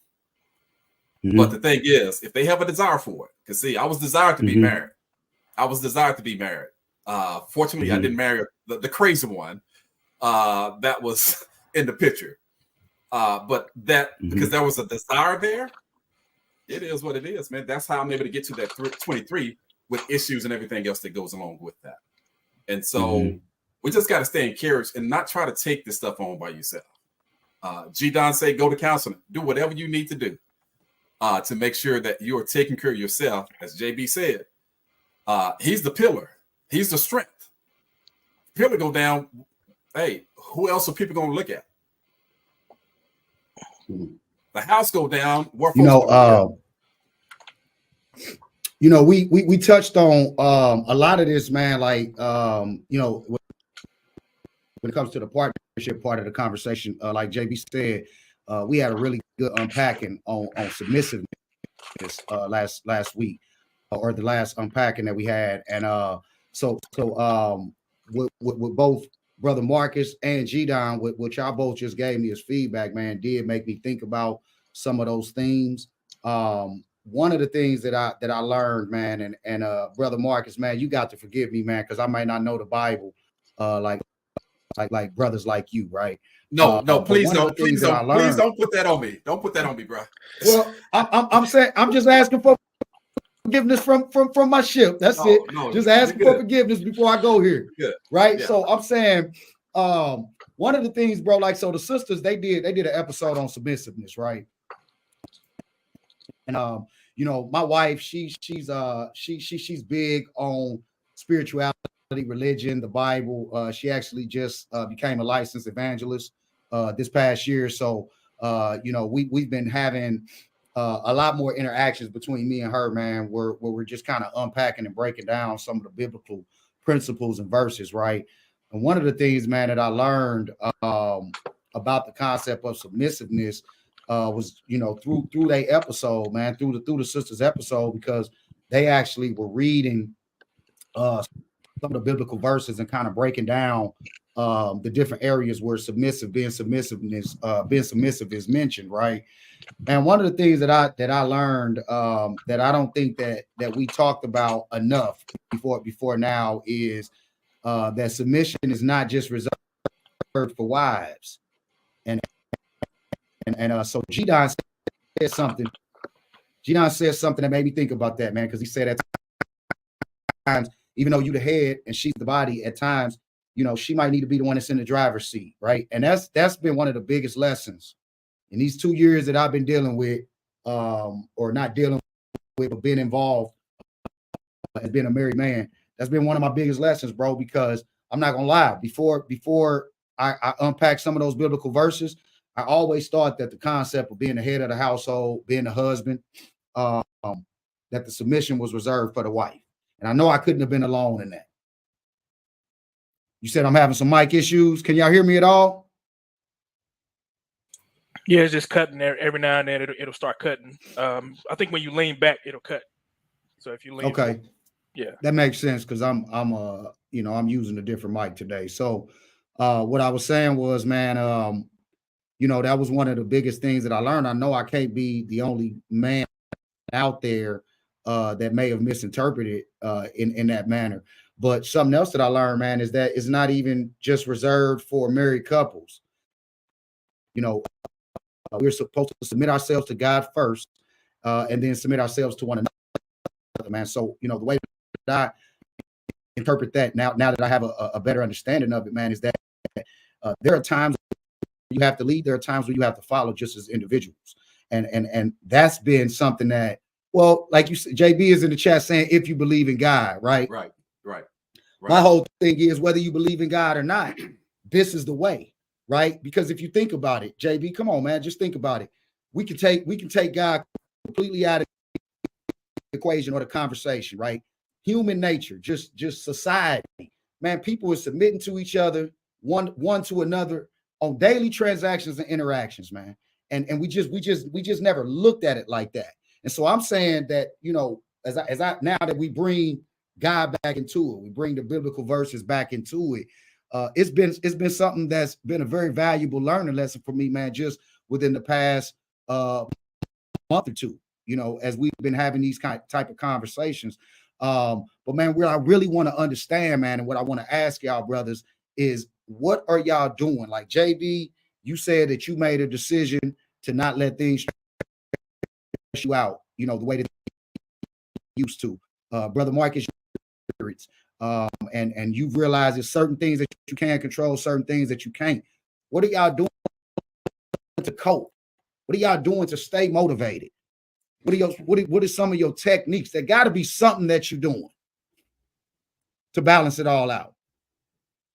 But the thing is, if they have a desire for it, because see, I was desired to be married. I was desired to be married. Fortunately, I didn't marry the crazy one that was in the picture. But that because there was a desire there, it is what it is, man. That's how I'm able to get to that 23 with issues and everything else that goes along with that. And so we just got to stay encouraged and not try to take this stuff on by yourself. G. Don say, go to counseling, do whatever you need to do to make sure that you are taking care of yourself. As JB said, he's the pillar. He's the strength. Pillar go down. Hey, who else are people going to look at? The house go down. We touched on a lot of this, man. Like, when it comes to the partnership part of the conversation, like JB said, we had a really good unpacking on submissiveness last week, or the last unpacking that we had, and with both Brother Marcus and G-Don, which y'all both just gave me as feedback, man, did make me think about some of those themes. One of the things that I learned, man, and Brother Marcus, man, you got to forgive me, man, because I might not know the Bible like brothers like you, right? No, please don't put that on me. Don't put that on me, bro. Well, I'm saying I'm just asking for forgiveness from my ship. That's it. No, just asking for forgiveness before I go here. Right. Yeah. So I'm saying one of the things, bro, like, so the sisters, they did an episode on submissiveness, right? And my wife, she's big on spirituality, religion, the Bible. She actually just became a licensed evangelist this past year. So we've been having a lot more interactions between me and her, man, where we're just kind of unpacking and breaking down some of the biblical principles and verses, right? And one of the things, man, that I learned about the concept of submissiveness was, through their episode, man, through the sisters' episode, because they actually were reading some of the biblical verses and kind of breaking down the different areas where being submissive is mentioned, right? And one of the things that I learned that I don't think that we talked about enough before now is that submission is not just reserved for wives. And so G-Don said something. G-Don said something that made me think about that, man, because he said at times, even though you're the head and she's the body, at times, she might need to be the one that's in the driver's seat, right? And that's been one of the biggest lessons in these 2 years that I've been dealing with, or not dealing with, but being involved as being a married man. That's been one of my biggest lessons, bro, because I'm not gonna lie. Before I unpack some of those biblical verses, I always thought that the concept of being the head of the household, being the husband, that the submission was reserved for the wife. And I know I couldn't have been alone in that. You said I'm having some mic issues. Can y'all hear me at all? Yeah, it's just cutting there every now and then. It'll start cutting. I think when you lean back, it'll cut. So if you lean, okay, yeah, that makes sense because I'm using a different mic today. So what I was saying was, man, that was one of the biggest things that I learned. I know I can't be the only man out there that may have misinterpreted in that manner. But something else that I learned, man, is that it's not even just reserved for married couples. You know, we're supposed to submit ourselves to God first, and then submit ourselves to one another, man. So, you know, the way that I interpret that now that I have a better understanding of it, man, is that there are times you have to lead, there are times where you have to follow, just as individuals. And that's been something that, well, like you said, JB is in the chat saying, if you believe in God, right? Right. My whole thing is, whether you believe in God or not, this is the way, right? Because if you think about it, JB, come on, man, just think about it. We can take God completely out of the equation or the conversation, right? Human nature, just society, man. People are submitting to each other, one to another on daily transactions and interactions, man. And we just never looked at it like that. And so I'm saying that, you know, as I now that we bring God back into it, we bring the biblical verses back into it. It's been something that's been a very valuable learning lesson for me, man, just within the past month or two, you know, as we've been having these type of conversations. But man, where I really want to understand, man, and what I want to ask y'all brothers is, what are y'all doing? Like JB, you said that you made a decision to not let things stress you out, you know, the way that you used to. Brother Marcus, and you've realized there's certain things that you can control, certain things that you can't. What are y'all doing to cope? What are y'all doing to stay motivated? What are some of your techniques? There got to be something that you're doing to balance it all out.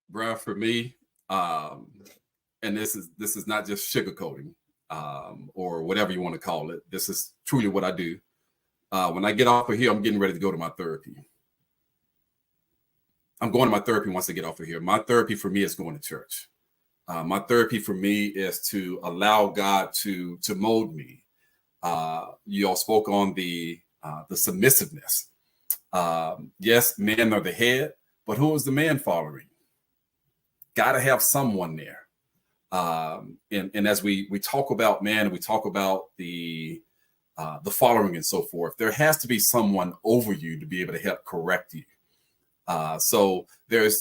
Bruh, for me, and this is not just sugarcoating or whatever you want to call it. This is truly what I do. When I get off of here, I'm getting ready to go to my therapy. I'm going to my therapy once I get off of here. My therapy for me is going to church. My therapy for me is to allow God to mold me. You all spoke on the submissiveness. Yes, men are the head, but who is the man following? Got to have someone there. And as we talk about man, and we talk about the following and so forth, there has to be someone over you to be able to help correct you. So let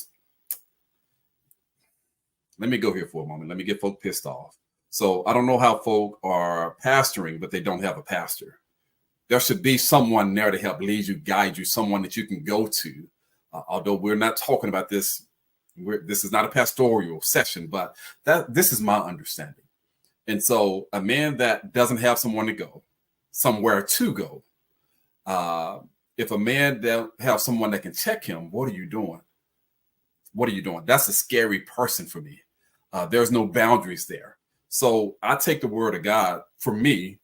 me go here for a moment. Let me get folk pissed off. So I don't know how folk are pastoring, but they don't have a pastor. There should be someone there to help lead you, guide you, someone that you can go to. Although we're not talking about this, this is not a pastoral session, but this is my understanding. And so a man that doesn't have someone to go, somewhere to go, if a man don't have someone that can check him, what are you doing? What are you doing? That's a scary person for me. There's no boundaries there. So I take the word of God for me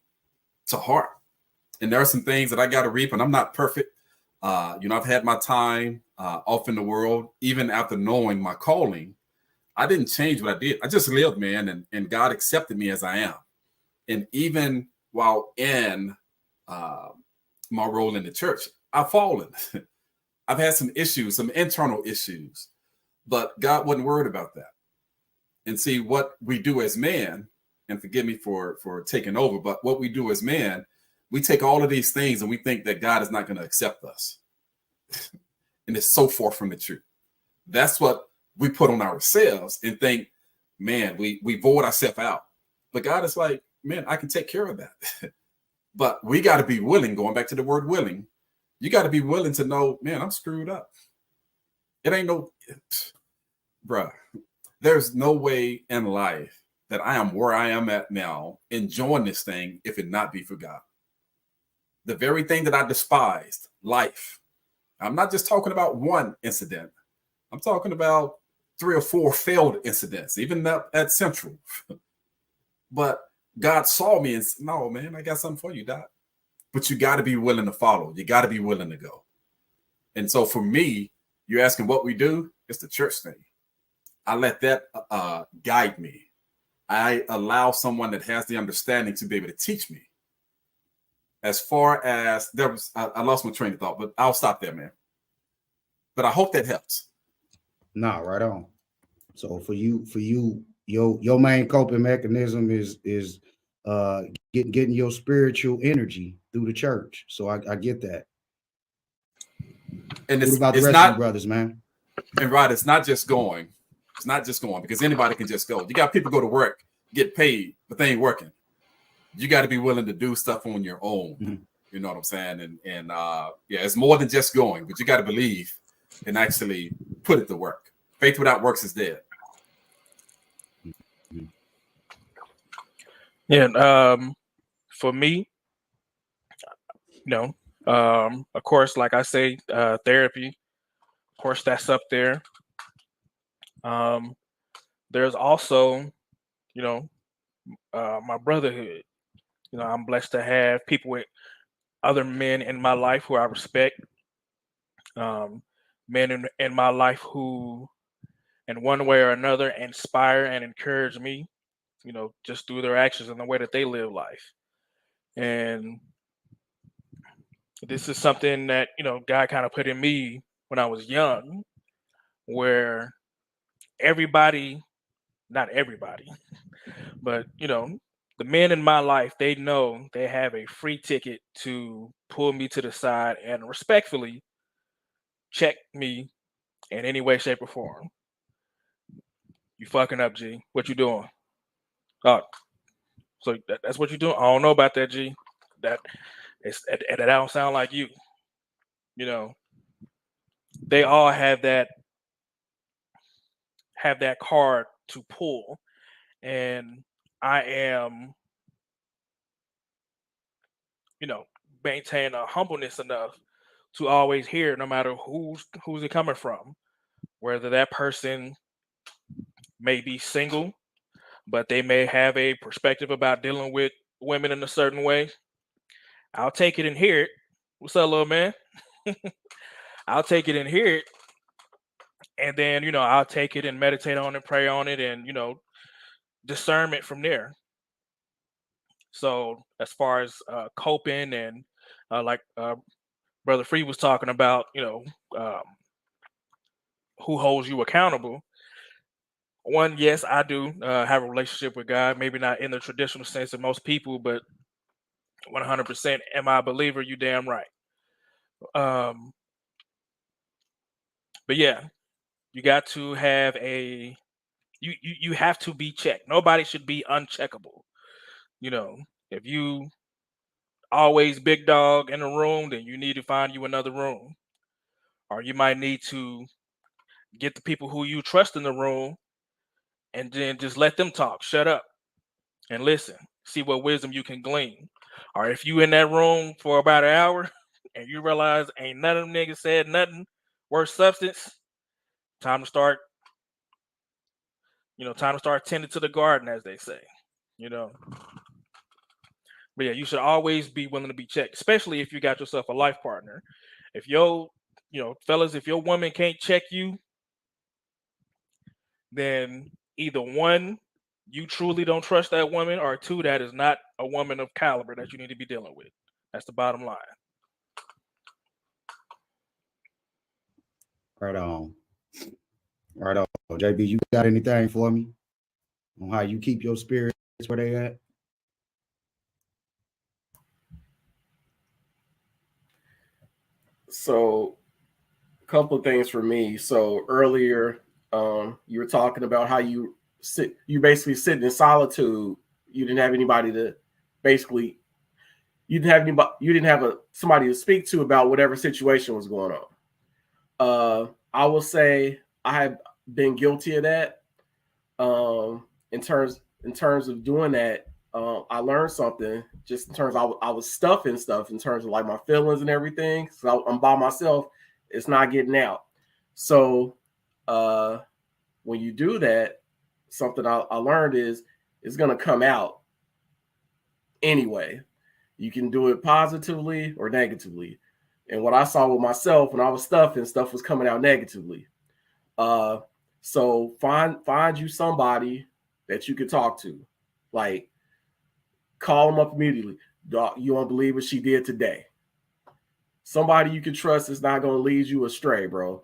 to heart. And there are some things that I got to reap, and I'm not perfect. I've had my time off in the world. Even after knowing my calling, I didn't change what I did. I just lived, man, and God accepted me as I am. And even while in my role in the church, I've fallen. I've had some issues, some internal issues, but God wasn't worried about that. And see, what we do as man, and forgive me for taking over, but what we do as man, we take all of these things and we think that God is not going to accept us. And it's so far from the truth. That's what we put on ourselves and think, man, we void ourselves out. But God is like, man, I can take care of that. But we got to be willing, going back to the word willing, you got to be willing to know, man, I'm screwed up. It ain't bruh, there's no way in life that I am where I am at now, enjoying this thing, if it not be for God. The very thing that I despised, life. I'm not just talking about one incident. I'm talking about 3 or 4 failed incidents, even at Central. But God saw me and said, no, man, I got something for you, Doc. But you got to be willing to follow. You got to be willing to go. And so for me, you're asking what we do, it's the church thing. I let that guide me. I allow someone that has the understanding to be able to teach me. As far as I lost my train of thought, but I'll stop there, man. But I hope that helps. Nah, right on. So for you, your main coping mechanism is getting your spiritual energy through the church. So I get that. And what it's about the it's rest of not you brothers, man? and Rod, it's not just going. It's not just going because anybody can just go. You got people go to work, get paid, but they ain't working. You got to be willing to do stuff on your own. Mm-hmm. You know what I'm saying? And yeah, it's more than just going, but you got to believe and actually put it to work. Faith without works is dead. Yeah. For me, of course, like I say, therapy, of course, that's up there. There's also, my brotherhood. I'm blessed to have people with other men in my life who I respect. Men in my life who, in one way or another, inspire and encourage me, just through their actions and the way that they live life. And this is something that, God kind of put in me when I was young, where not everybody, but, the men in my life, they know they have a free ticket to pull me to the side and respectfully check me in any way, shape, or form. You fucking up, G. What you doing? Oh, so that's what you doing? I don't know about that, G. That don't sound like you. They all have that card to pull, and I am, maintain a humbleness enough to always hear, no matter who's it coming from, whether that person may be single, but they may have a perspective about dealing with women in a certain way. I'll take it and hear it. What's up, little man? I'll take it and hear it. And then, I'll take it and meditate on it, pray on it, and, discernment from there. So as far as coping and like Brother Free was talking about, who holds you accountable. One, yes, I do have a relationship with God. Maybe not in the traditional sense of most people, but 100%. Am I a believer? You damn right. But yeah, you got to have you have to be checked. Nobody should be uncheckable. If you always big dog in a room, then you need to find you another room. Or you might need to get the people who you trust in the room and then just let them talk. Shut up and listen. See what wisdom you can glean. Or if you in that room for about an hour and you realize ain't none of them niggas said nothing worth substance, time to start tending to the garden, as they say. But yeah, you should always be willing to be checked, especially if you got yourself a life partner. If fellas, if your woman can't check you, then either one, you truly don't trust that woman, or two, that is not a woman of caliber that you need to be dealing with. That's the bottom line. Right on. Right on. JB, you got anything for me on how you keep your spirits where they at? So, a couple of things for me. So earlier, you were talking about how you basically sit in solitude. You didn't have anybody to somebody to speak to about whatever situation was going on. I will say I have been guilty of that. In terms of doing that, I learned something just in terms of I was stuffing stuff in terms of like my feelings and everything. So I'm by myself. It's not getting out. So when you do that, something I learned is it's going to come out anyway. You can do it positively or negatively. And what I saw with myself when I was stuffing, stuff was coming out negatively. So find you somebody that you can talk to. Like, call them up immediately. You won't believe what she did today. Somebody you can trust is not going to lead you astray, bro.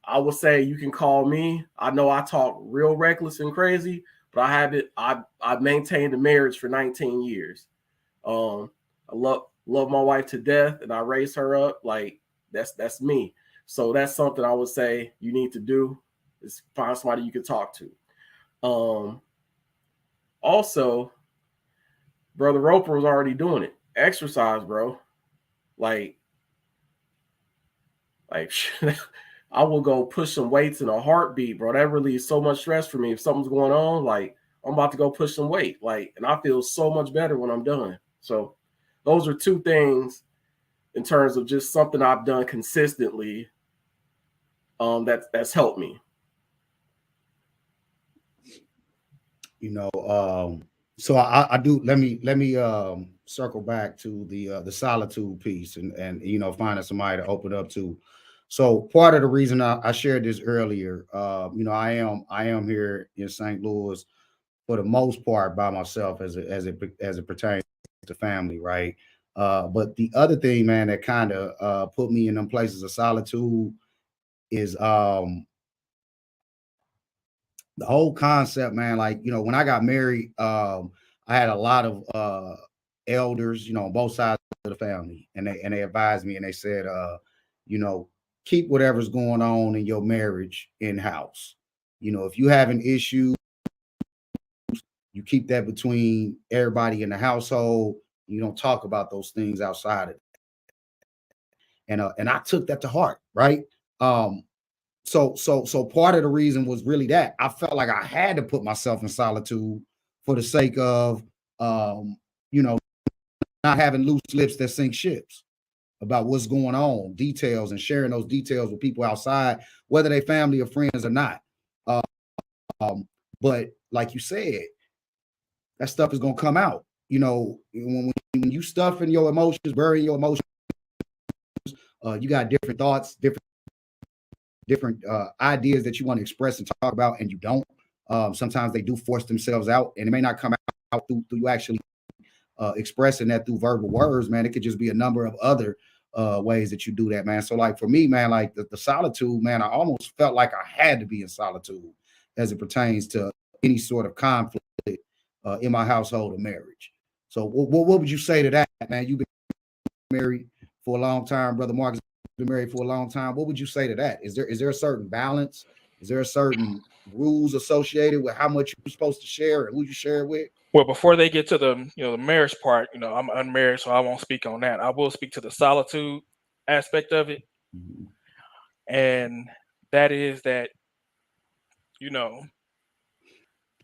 I would say you can call me. I know I talk real reckless and crazy, but I've maintained a marriage for 19 years. I love my wife to death, and I raised her up like that's me. So that's something I would say you need to do, is find somebody you can talk to. Also, Brother Roper was already doing it. Exercise, bro. Like I will go push some weights in a heartbeat, bro. That relieves so much stress for me. If something's going on, like I'm about to go push some weight, like, and I feel so much better when I'm done. So those are two things in terms of just something I've done consistently that's helped me. So I do. Let me circle back to the solitude piece and finding somebody to open up to. So part of the reason I shared this earlier, I am here in St. Louis for the most part by myself as it pertains to family, right? But the other thing, man, that kind of put me in them places of solitude is the whole concept, man. Like, when I got married, I had a lot of elders, on both sides of the family, and they advised me, and they said, keep whatever's going on in your marriage in house. If you have an issue, you keep that between everybody in the household. You don't talk about those things outside of it. And I took that to heart, right? So part of the reason was really that I felt like I had to put myself in solitude for the sake of, not having loose lips that sink ships about what's going on, details, and sharing those details with people outside, whether they family or friends or not. But like you said, that stuff is going to come out. When you stuff in your emotions, bury your emotions, you got different thoughts, different ideas that you want to express and talk about, and you don't. Sometimes they do force themselves out, and it may not come out through you actually expressing that through verbal words, man. It could just be a number of other ways that you do that, man. So like for me, man, like the solitude, man, I almost felt like I had to be in solitude as it pertains to any sort of conflict in my household or marriage. So what would you say to that, man? You've been married for a long time, Brother Marcus been married for a long time. What would you say to that? Is there a certain balance? Is there a certain rules associated with how much you're supposed to share and who you share it with? Well, before they get to the the marriage part, I'm unmarried, so I won't speak on that. I will speak to the solitude aspect of it, and that is that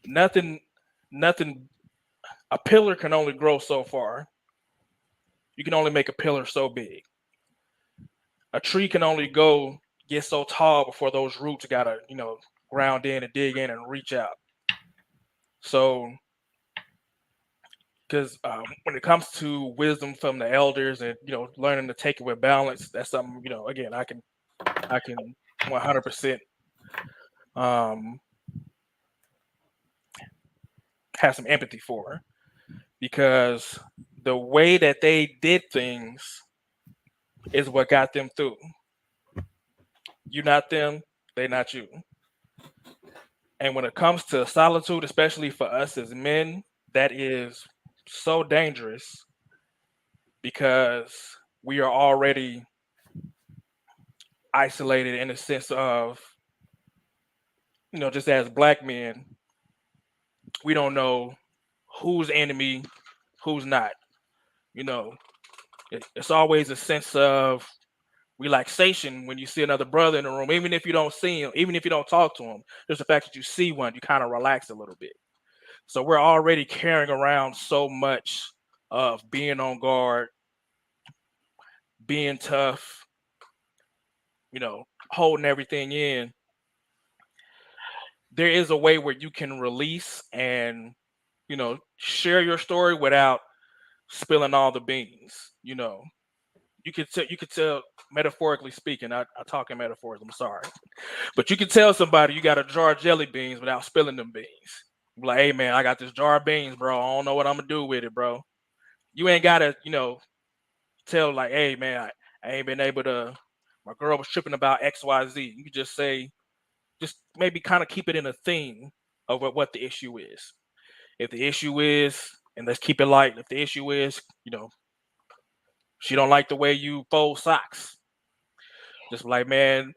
nothing. A pillar can only grow so far. You can only make a pillar so big. A tree can only get so tall before those roots gotta ground in and dig in and reach out. So because when it comes to wisdom from the elders and learning to take it with balance, that's something again I can 100% have some empathy for, because the way that they did things is what got them through. You not them, they not you. And when it comes to solitude, especially for us as men, that is so dangerous because we are already isolated in a sense of, just as Black men, we don't know who's enemy, who's not. It's always a sense of relaxation when you see another brother in the room, even if you don't see him, even if you don't talk to him. Just the fact that you see one, you kind of relax a little bit. So we're already carrying around so much of being on guard, being tough, holding everything in. There is a way where you can release and, share your story without spilling all the beans. You could tell, metaphorically speaking, I talk in metaphors, I'm sorry. But you can tell somebody you got a jar of jelly beans without spilling them beans. Be like, hey man, I got this jar of beans, bro. I don't know what I'm gonna do with it, bro. You ain't gotta, tell like, hey man, I ain't been able to, my girl was tripping about XYZ. You could just say, just maybe kind of keep it in a theme of what the issue is. If the issue is, and let's keep it light, if the issue is, she don't like the way you fold socks. Just like, man,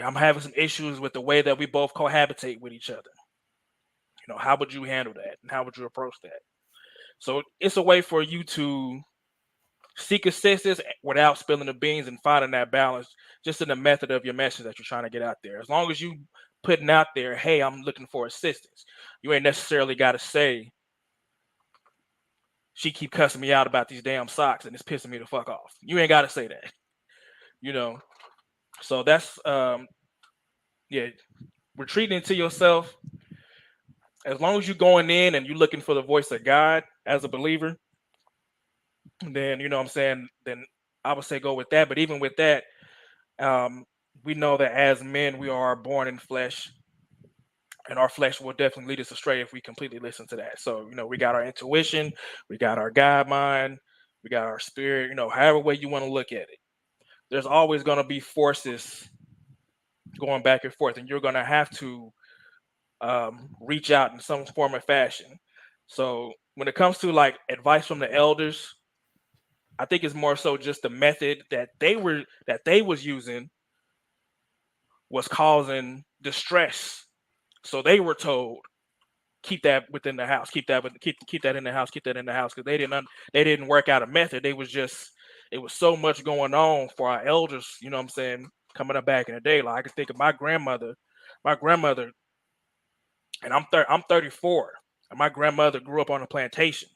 I'm having some issues with the way that we both cohabitate with each other. You know, how would you handle that? And how would you approach that? So it's a way for you to seek assistance without spilling the beans and finding that balance just in the method of your message that you're trying to get out there. As long as you putting out there, hey, I'm looking for assistance. You ain't necessarily got to say, she keep cussing me out about these damn socks and it's pissing me the fuck off. You ain't got to say that, you know? So that's, retreating into yourself. As long as you're going in and you're looking for the voice of God as a believer, then, you know what I'm saying, then I would say go with that. But even with that, we know that as men, we are born in flesh, and our flesh will definitely lead us astray if we completely listen to that. So, you know, we got our intuition, we got our God mind, we got our spirit, you know, however way you want to look at it. There's always going to be forces going back and forth, and you're going to have to reach out in some form or fashion. So when it comes to like advice from the elders, I think it's more so just the method that they was using was causing distress. So they were told, keep that within the house, keep that in the house, because they didn't work out a method. It was so much going on for our elders, you know what I'm saying, coming up back in the day. Like I can think of my grandmother, and I'm 34, and my grandmother grew up on a plantation.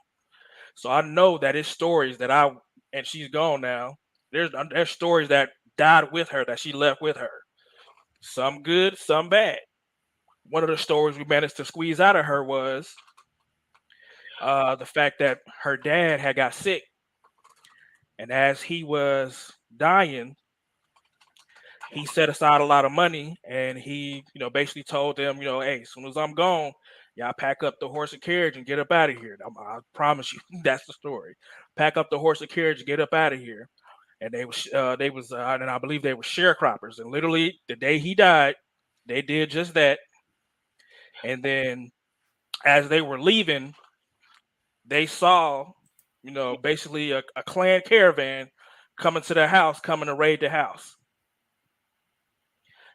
So I know that it's stories that and she's gone now. There's stories that died with her, that she left with her. Some good, some bad. One of the stories we managed to squeeze out of her was the fact that her dad had got sick. And as he was dying, he set aside a lot of money, and he, you know, basically told them, you know, hey, as soon as I'm gone, y'all pack up the horse and carriage and get up out of here. I promise you, that's the story. Pack up the horse and carriage and get up out of here. And and I believe they were sharecroppers. And literally the day he died, they did just that. And then as they were leaving, they saw, you know, basically a clan caravan coming to the house, coming to raid the house.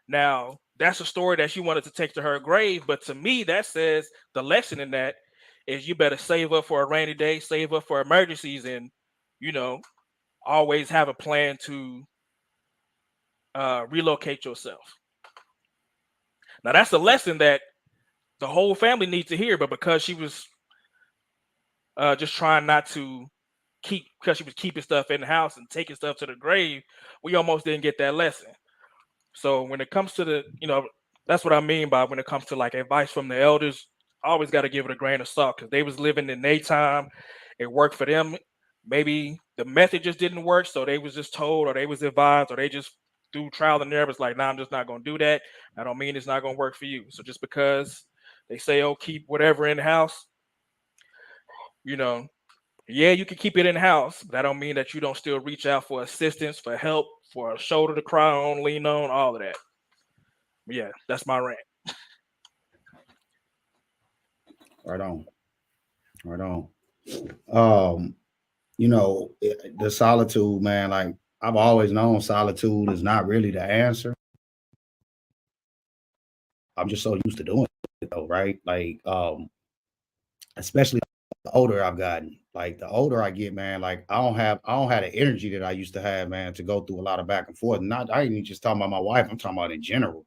Now, that's a story that she wanted to take to her grave. But to me, that says the lesson in that is you better save up for a rainy day, save up for emergencies, and, you know, always have a plan to relocate yourself. Now, that's a lesson that the whole family needs to hear, but because she was just trying not to because she was keeping stuff in the house and taking stuff to the grave, we almost didn't get that lesson. So when it comes to the, you know, that's what I mean by when it comes to like advice from the elders, I always got to give it a grain of salt, because they was living in their time. It worked for them. Maybe the method just didn't work, so they was just told, or they was advised, or they just through trial and error was like, nah, I'm just not going to do that. I don't mean it's not going to work for you. So just because they say, oh, keep whatever in the house, you know, yeah, you can keep it in the house, but that don't mean that you don't still reach out for assistance, for help, for a shoulder to cry on, lean on, all of that. But yeah, that's my rant. Right on. You know, the solitude, man, like I've always known solitude is not really the answer. I'm just so used to doing it though, right? Like, especially the older I've gotten. Like the older I get, man, like I don't have the energy that I used to have, man, to go through a lot of back and forth. I ain't even just talking about my wife, I'm talking about in general.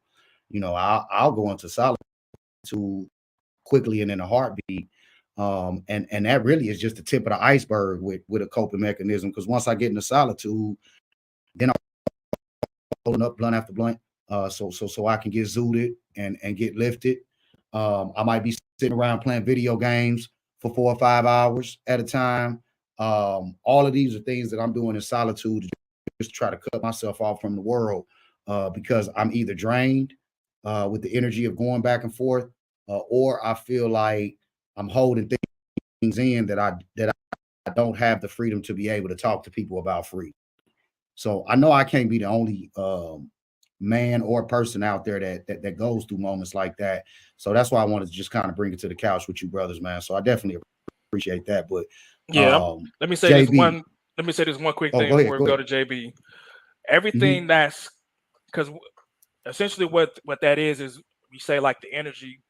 You know, I'll go into solitude quickly and in a heartbeat. And that really is just the tip of the iceberg with a coping mechanism. Because once I get into solitude, then I'm holding up blunt after blunt, so I can get zooted and get lifted. I might be sitting around playing video games for 4 or 5 hours at a time. All of these are things that I'm doing in solitude to just try to cut myself off from the world, because I'm either drained with the energy of going back and forth, or I feel like I'm holding things in that I don't have the freedom to be able to talk to people about free. So I know I can't be the only man or person out there that goes through moments like that. So that's why I wanted to just kind of bring it to the couch with you brothers, man. So I definitely appreciate that. But yeah, let me say JB, this one. Let me say this one quick thing before we go to JB. everything that's because essentially what that is we say like the energy.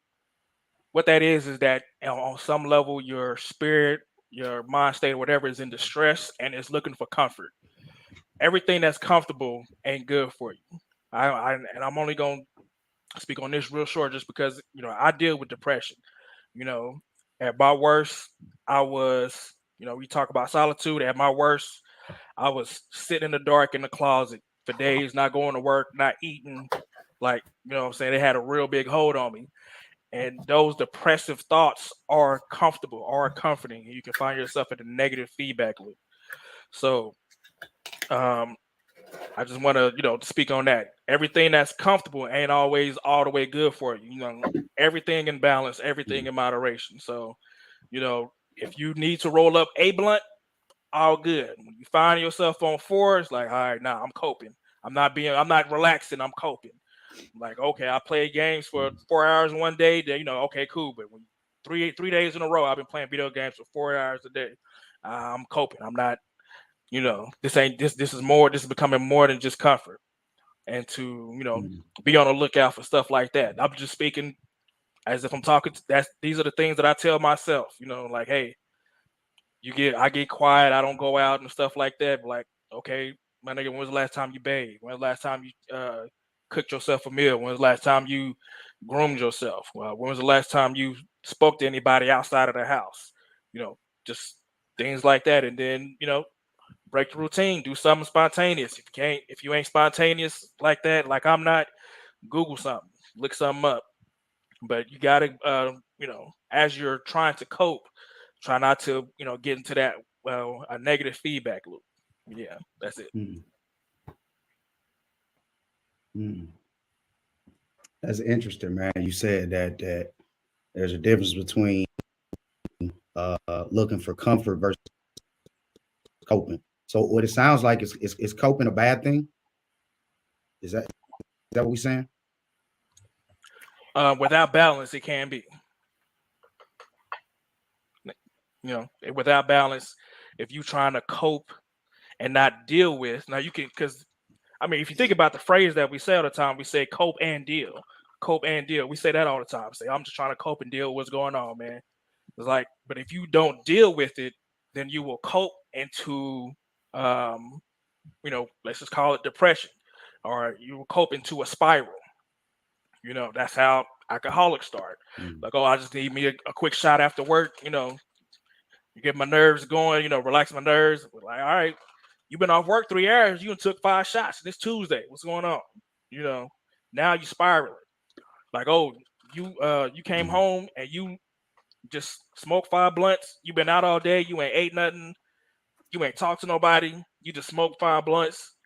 What that is that on some level your spirit, your mind state, or whatever is in distress and is looking for comfort. Everything that's comfortable ain't good for you. And I'm only gonna speak on this real short just because I deal with depression. At my worst, I was, we talk about solitude. At my worst, I was sitting in the dark in the closet for days, not going to work, not eating. Like, what I'm saying? They had a real big hold on me. And those depressive thoughts are comfortable, are comforting. You can find yourself in a negative feedback loop. So I just want to, speak on that. Everything that's comfortable ain't always all the way good for you. Everything in balance, everything in moderation. So, if you need to roll up a blunt, all good. When you find yourself on 4, it's like, all right, now I'm coping. I'm not relaxing. I'm coping. Like, okay, I played games for 4 hours one day. Then okay, cool. But when 3 days in a row, I've been playing video games for 4 hours a day. I'm coping. I'm not. This is more. This is becoming more than just comfort, and to be on the lookout for stuff like that. I'm just speaking as if I'm talking. These are the things that I tell myself. Like, hey, I get quiet. I don't go out and stuff like that. But like, okay, my nigga, when was the last time you bathed? When was the last time you cooked yourself a meal? When was the last time you groomed yourself? When was the last time you spoke to anybody outside of the house? Just things like that. And then, break the routine, do something spontaneous. If you ain't spontaneous like that, like I'm not, Google something, look something up. But you gotta, as you're trying to cope, try not to, get into that, a negative feedback loop. Yeah, that's it. That's interesting, man. You said that there's a difference between looking for comfort versus coping. So what it sounds like is coping a bad thing? Is that what we're saying? Without balance, it can be. Without balance, if you're trying to cope and not deal with, now you can, because if you think about the phrase that we say all the time, we say cope and deal. Cope and deal. We say that all the time. Say, I'm just trying to cope and deal with what's going on, man. It's like, but if you don't deal with it, then you will cope into, let's just call it depression, or you will cope into a spiral. That's how alcoholics start. Like, oh, I just need me a quick shot after work. You get my nerves going, relax my nerves. Like, all right, you've been off work 3 hours. You took 5 shots. This Tuesday. What's going on? Now you spiraling. Like, oh, you came home and you just smoked 5 blunts. You've been out all day. You ain't ate nothing. You ain't talked to nobody. You just smoked 5 blunts.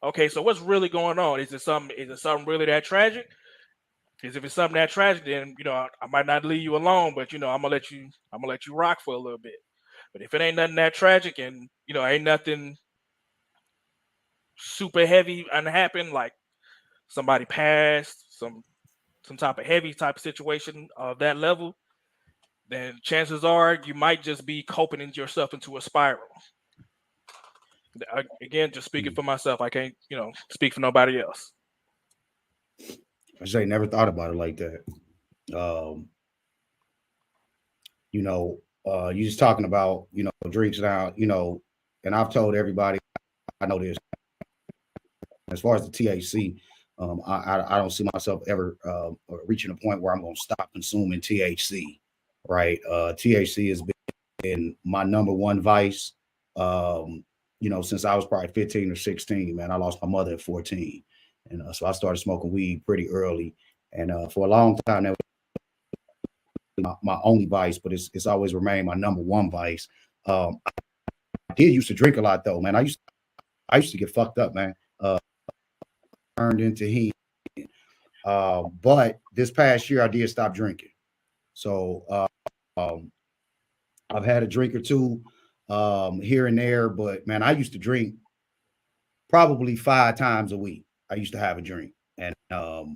Okay, so what's really going on? Is it something really that tragic? Because if it's something that tragic, then I might not leave you alone, but I'm gonna let you rock for a little bit. But if it ain't nothing that tragic and ain't nothing super heavy happened, like somebody passed, some type of heavy type of situation of that level, then chances are you might just be coping yourself into a spiral. Again, just speaking for myself, I can't speak for nobody else. I say never thought about it like that. You just talking about, drinks now, and I've told everybody, I know this, as far as the THC, I don't see myself ever reaching a point where I'm going to stop consuming THC, right? THC has been my number one vice, since I was probably 15 or 16, man. I lost my mother at 14. And so I started smoking weed pretty early. And for a long time, that was my only vice, but it's always remained my number one vice. I did used to drink a lot, though, man. I used to get fucked up, man. Turned into heat. But this past year, I did stop drinking. So I've had a drink or two here and there. But, man, I used to drink probably 5 times a week. I used to have a drink, and so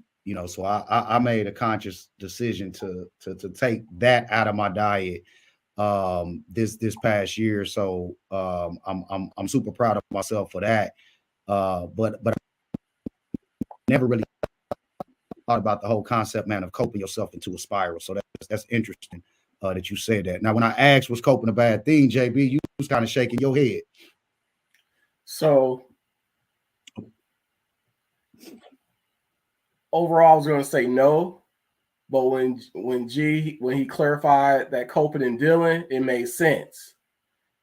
I made a conscious decision to take that out of my diet this past year. So I'm super proud of myself for that. But I never really thought about the whole concept, man, of coping yourself into a spiral. So that's interesting that you said that. Now, when I asked, was coping a bad thing, JB, you was kind of shaking your head. So overall, I was going to say no, but when he clarified that coping and dealing, it made sense.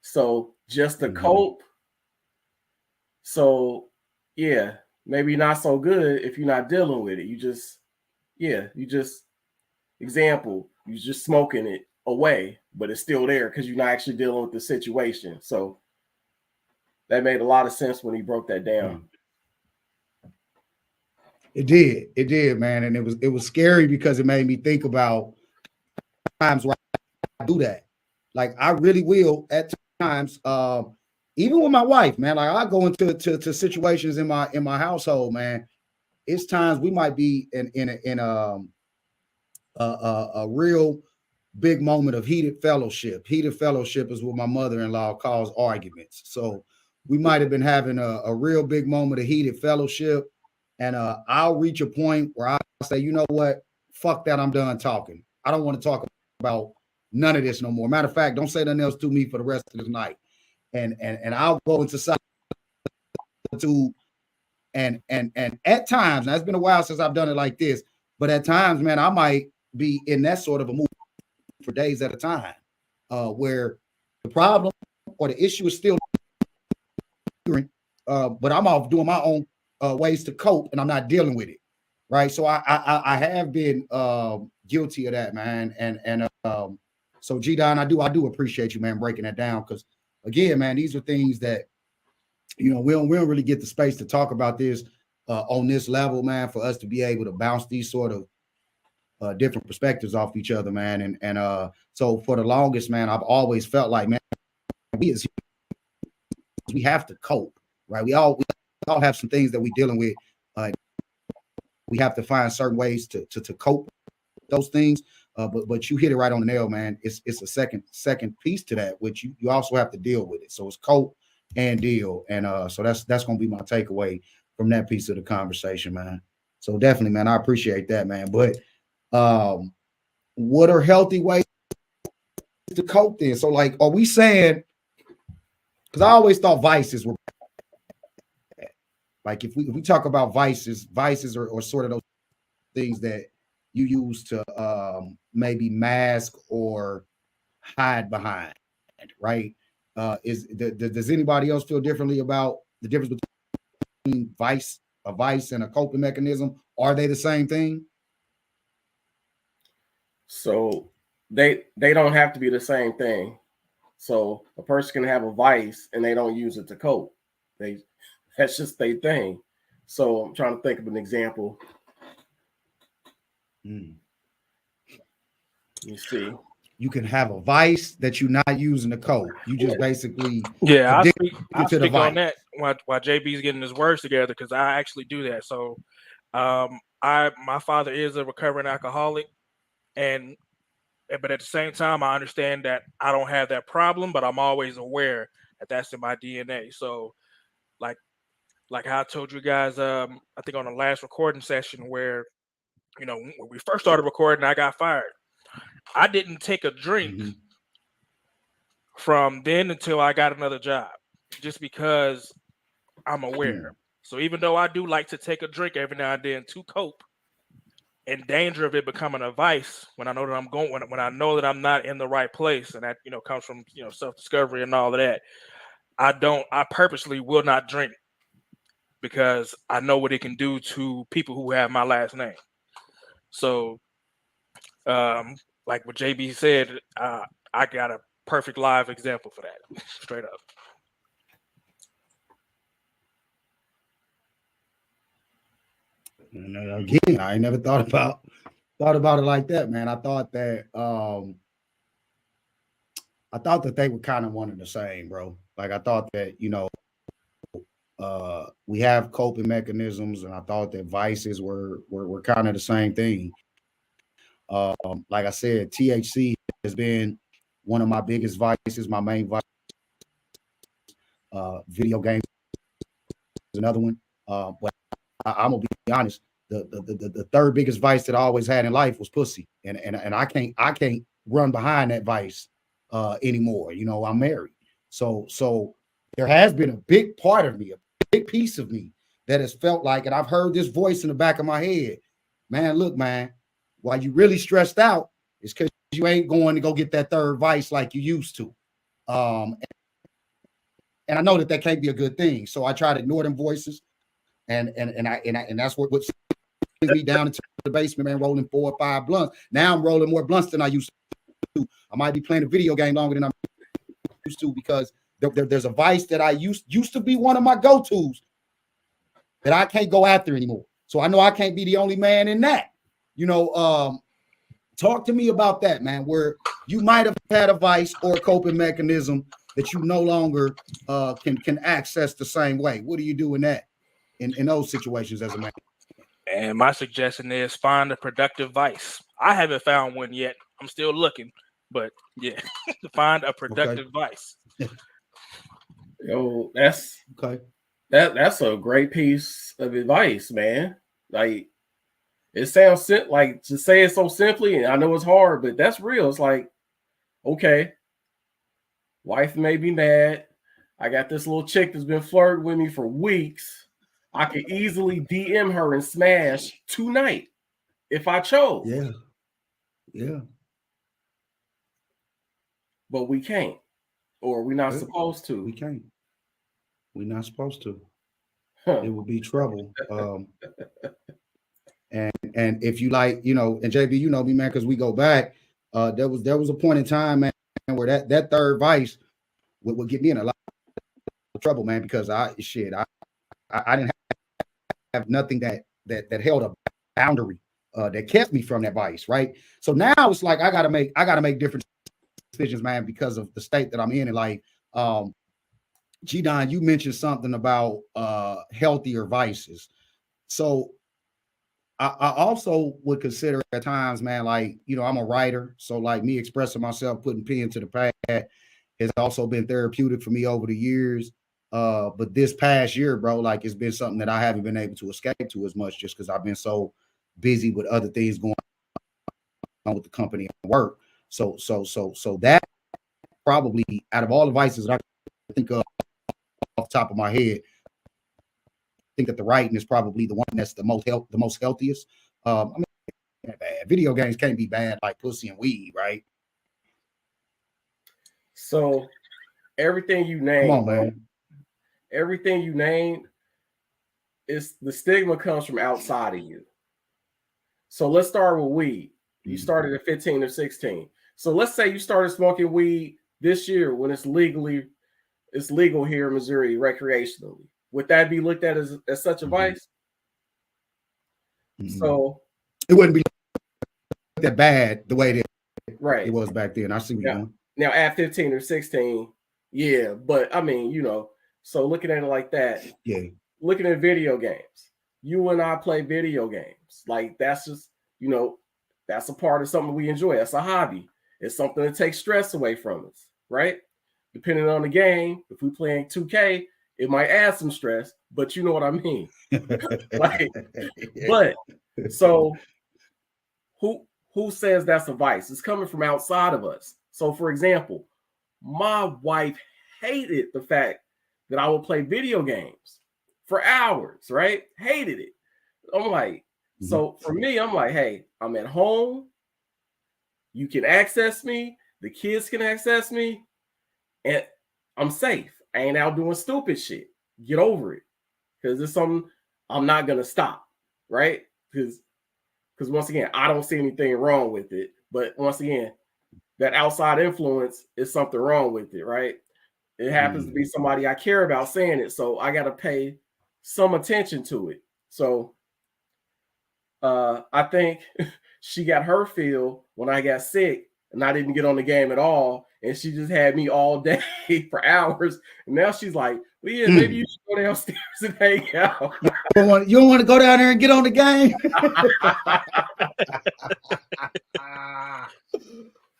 So just to cope. So yeah, maybe not so good if you're not dealing with it. You just smoking it away, but it's still there because you're not actually dealing with the situation. So that made a lot of sense when he broke that down. It did, man. And it was scary because it made me think about times where I do that. Like I really will at times, even with my wife, man. Like I go into situations in my household, man. It's times we might be in a real big moment of heated fellowship. Heated fellowship is what my mother-in-law calls arguments. So we might have been having a real big moment of heated fellowship. And I'll reach a point where I say, you know what? Fuck that. I'm done talking. I don't want to talk about none of this no more. Matter of fact, don't say nothing else to me for the rest of the night. And I'll go into solitude. And at times, now it's been a while since I've done it like this, but at times, man, I might be in that sort of a mood for days at a time, where the problem or the issue is still, but I'm off doing my own ways to cope, and I'm not dealing with it, right? So I have been guilty of that, man, and so G-Don, I do appreciate you, man, breaking that down, because again, man, these are things that we don't really get the space to talk about this on this level, man, for us to be able to bounce these sort of different perspectives off each other, man, and so for the longest, man, I've always felt like, man, we have to cope, right? We all have some things that we're dealing with. We have to find certain ways to cope with those things. But you hit it right on the nail, man. It's a second piece to that, which you also have to deal with it. So it's cope and deal. And so that's going to be my takeaway from that piece of the conversation, man. So definitely, man, I appreciate that, man. But what are healthy ways to cope then? So like, are we saying, because I always thought vices were bad. Like if we talk about vices are sort of those things that you use to maybe mask or hide behind, right? Does anybody else feel differently about the difference between a vice and a coping mechanism? Are they the same thing? So they don't have to be the same thing. So a person can have a vice and they don't use it to cope. That's just their thing. So I'm trying to think of an example. You see, you can have a vice that you're not using to cope. You just basically I speak on that while JB's getting his words together, because I actually do that. So my father is a recovering alcoholic, but at the same time, I understand that I don't have that problem, but I'm always aware that that's in my DNA. So like how I told you guys, I think on the last recording session where, when we first started recording, I got fired. I didn't take a drink from then until I got another job, just because I'm aware. So even though I do like to take a drink every now and then to cope, in danger of it becoming a vice, when I know that when I know that I'm not in the right place, and that comes from self-discovery and all of that, I purposely will not drink, because I know what it can do to people who have my last name. So like what JB said, I got a perfect live example for that. Straight up. Again, I never thought about it like that, man. I thought that they were kind of one and the same, bro. Like I thought that, we have coping mechanisms, and I thought that vices were kind of the same thing. Like I said, THC has been one of my biggest vices, my main vice. Video games another one. But I'm gonna be honest. The third biggest vice that I always had in life was pussy, and I can't run behind that vice anymore. You know, I'm married, so there has been a big part of me, a big piece of me that has felt like, and I've heard this voice in the back of my head, man, look, man, why you really stressed out is because you ain't going to go get that third vice like you used to. And I know that can't be a good thing. So I try to ignore them voices. And that's what sends me down into the basement, man, rolling 4 or 5 blunts. Now I'm rolling more blunts than I used to. I might be playing a video game longer than I'm used to because there's a vice that I used to be one of my go-tos that I can't go after anymore. So I know I can't be the only man in that. You know, talk to me about that, man, where you might have had a vice or a coping mechanism that you no longer can access the same way. What do you do in that, in those situations as a man? And my suggestion is find a productive vice. I haven't found one yet. I'm still looking, but yeah, find a productive vice. Yo, that's okay. That's a great piece of advice, man. Like, it sounds like, to say it so simply, and I know it's hard, but that's real. It's like, okay, wife may be mad. I got this little chick that's been flirting with me for weeks. I could easily DM her and smash tonight if I chose. Yeah. But we can't, or we're not supposed to. We can't. We're not supposed to. It would be trouble. And if you like, you know, and JB, you know me, man, because we go back. There was a point in time, man, where that third vice would get me in a lot of trouble, man, because I didn't have nothing that held a boundary that kept me from that vice, right? So now it's like I gotta make different decisions, man, because of the state that I'm in life. G-Don, you mentioned something about healthier vices. So I also would consider at times, man, like, you know, I'm a writer. So like me expressing myself, putting pen to the pad has also been therapeutic for me over the years. But this past year, bro, like it's been something that I haven't been able to escape to as much just because I've been so busy with other things going on with the company and work. So that probably out of all the vices that I think of off the top of my head, I think that the writing is probably the one that's the most healthiest. I mean, bad. Video games can't be bad like pussy and weed, right? So everything you named, come on, man. Everything you named, is the stigma comes from outside of you. So let's start with weed. You started at 15 or 16. So let's say you started smoking weed this year when it's legal here in Missouri recreationally. Would that be looked at as such a vice? So it wouldn't be that bad the way that it was back then. I see what you're doing. Now at 15 or 16, yeah, but I mean, you know, so looking at it like that, looking at video games, you and I play video games. Like that's just, you know, that's a part of something we enjoy. That's a hobby. It's something that takes stress away from us, right? Depending on the game, if we're playing 2K, it might add some stress, but you know what I mean. But so who says that's a vice? It's coming from outside of us. So for example, my wife hated the fact that I would play video games for hours, right? Hated it. I'm like, so for me, I'm like, hey, I'm at home. You can access me. The kids can access me. And I'm safe. I ain't out doing stupid shit. Get over it. Because it's something I'm not going to stop, right? Because once again, I don't see anything wrong with it. But once again, that outside influence is something wrong with it, right? It happens to be somebody I care about saying it. So I got to pay some attention to it. So I think she got her feel when I got sick and I didn't get on the game at all. And she just had me all day for hours. And now she's like, well, yeah, maybe you should go downstairs and hang out. You don't want to go down there and get on the game?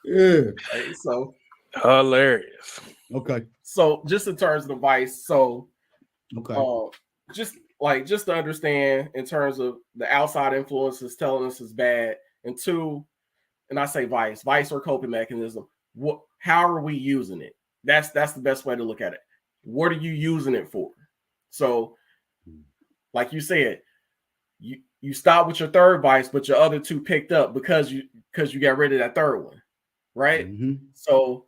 Yeah. So hilarious. Okay. So just in terms of the vice, so just to understand in terms of the outside influences telling us is bad, and two, and I say vice or coping mechanism. How are we using it? That's the best way to look at it. What are you using it for? So, like you said, you stop with your third vice, but your other two picked up because you got rid of that third one, right? Mm-hmm. So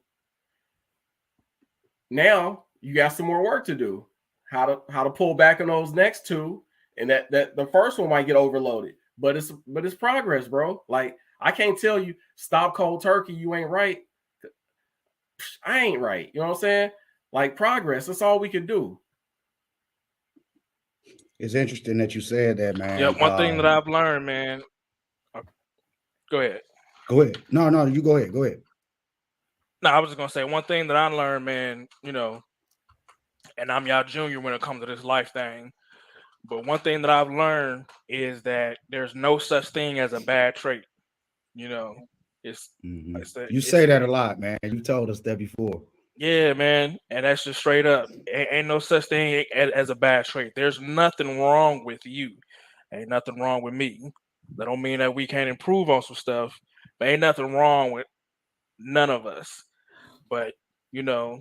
now you got some more work to do. How to pull back on those next two, and that the first one might get overloaded, but it's progress, bro. Like, I can't tell you stop cold turkey. You ain't right. I ain't right. You know what I'm saying? Like, progress. That's all we can do. It's interesting that you said that, man. Yeah, one thing that I've learned, man. Go ahead. Go ahead. No, you go ahead. Go ahead. No, I was just gonna say one thing that I learned, man. You know, and I'm y'all junior when it comes to this life thing. But one thing that I've learned is that there's no such thing as a bad trait. You know, You say that a lot, man. You told us that before. Yeah, man, and that's just straight up. Ain't no such thing as a bad trait. There's nothing wrong with you. Ain't nothing wrong with me. That don't mean that we can't improve on some stuff, but ain't nothing wrong with none of us. But, you know,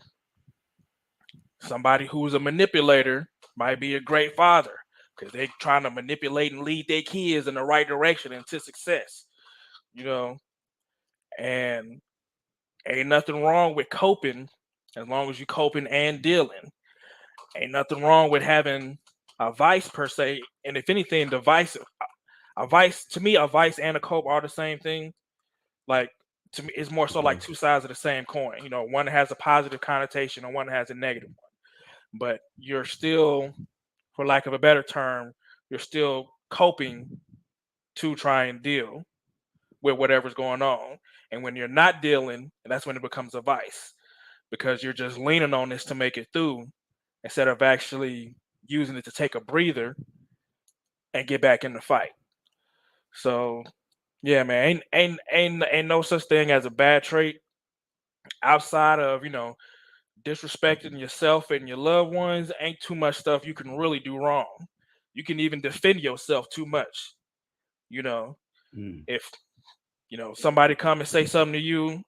somebody who's a manipulator might be a great father because they're trying to manipulate and lead their kids in the right direction and to success, you know, and ain't nothing wrong with coping as long as you coping and dealing. Ain't nothing wrong with having a vice per se. And if anything, a vice and a cope are the same thing. Like, to me, it's more so like two sides of the same coin. You know, one has a positive connotation and one has a negative one. But you're still, for lack of a better term, you're still coping to try and deal with whatever's going on. And when you're not dealing, that's when it becomes a vice, because you're just leaning on this to make it through instead of actually using it to take a breather and get back in the fight. So, yeah, man, ain't no such thing as a bad trait outside of, you know, disrespecting yourself and your loved ones. Ain't too much stuff you can really do wrong. You can even defend yourself too much. You know, if, you know, somebody come and say something to you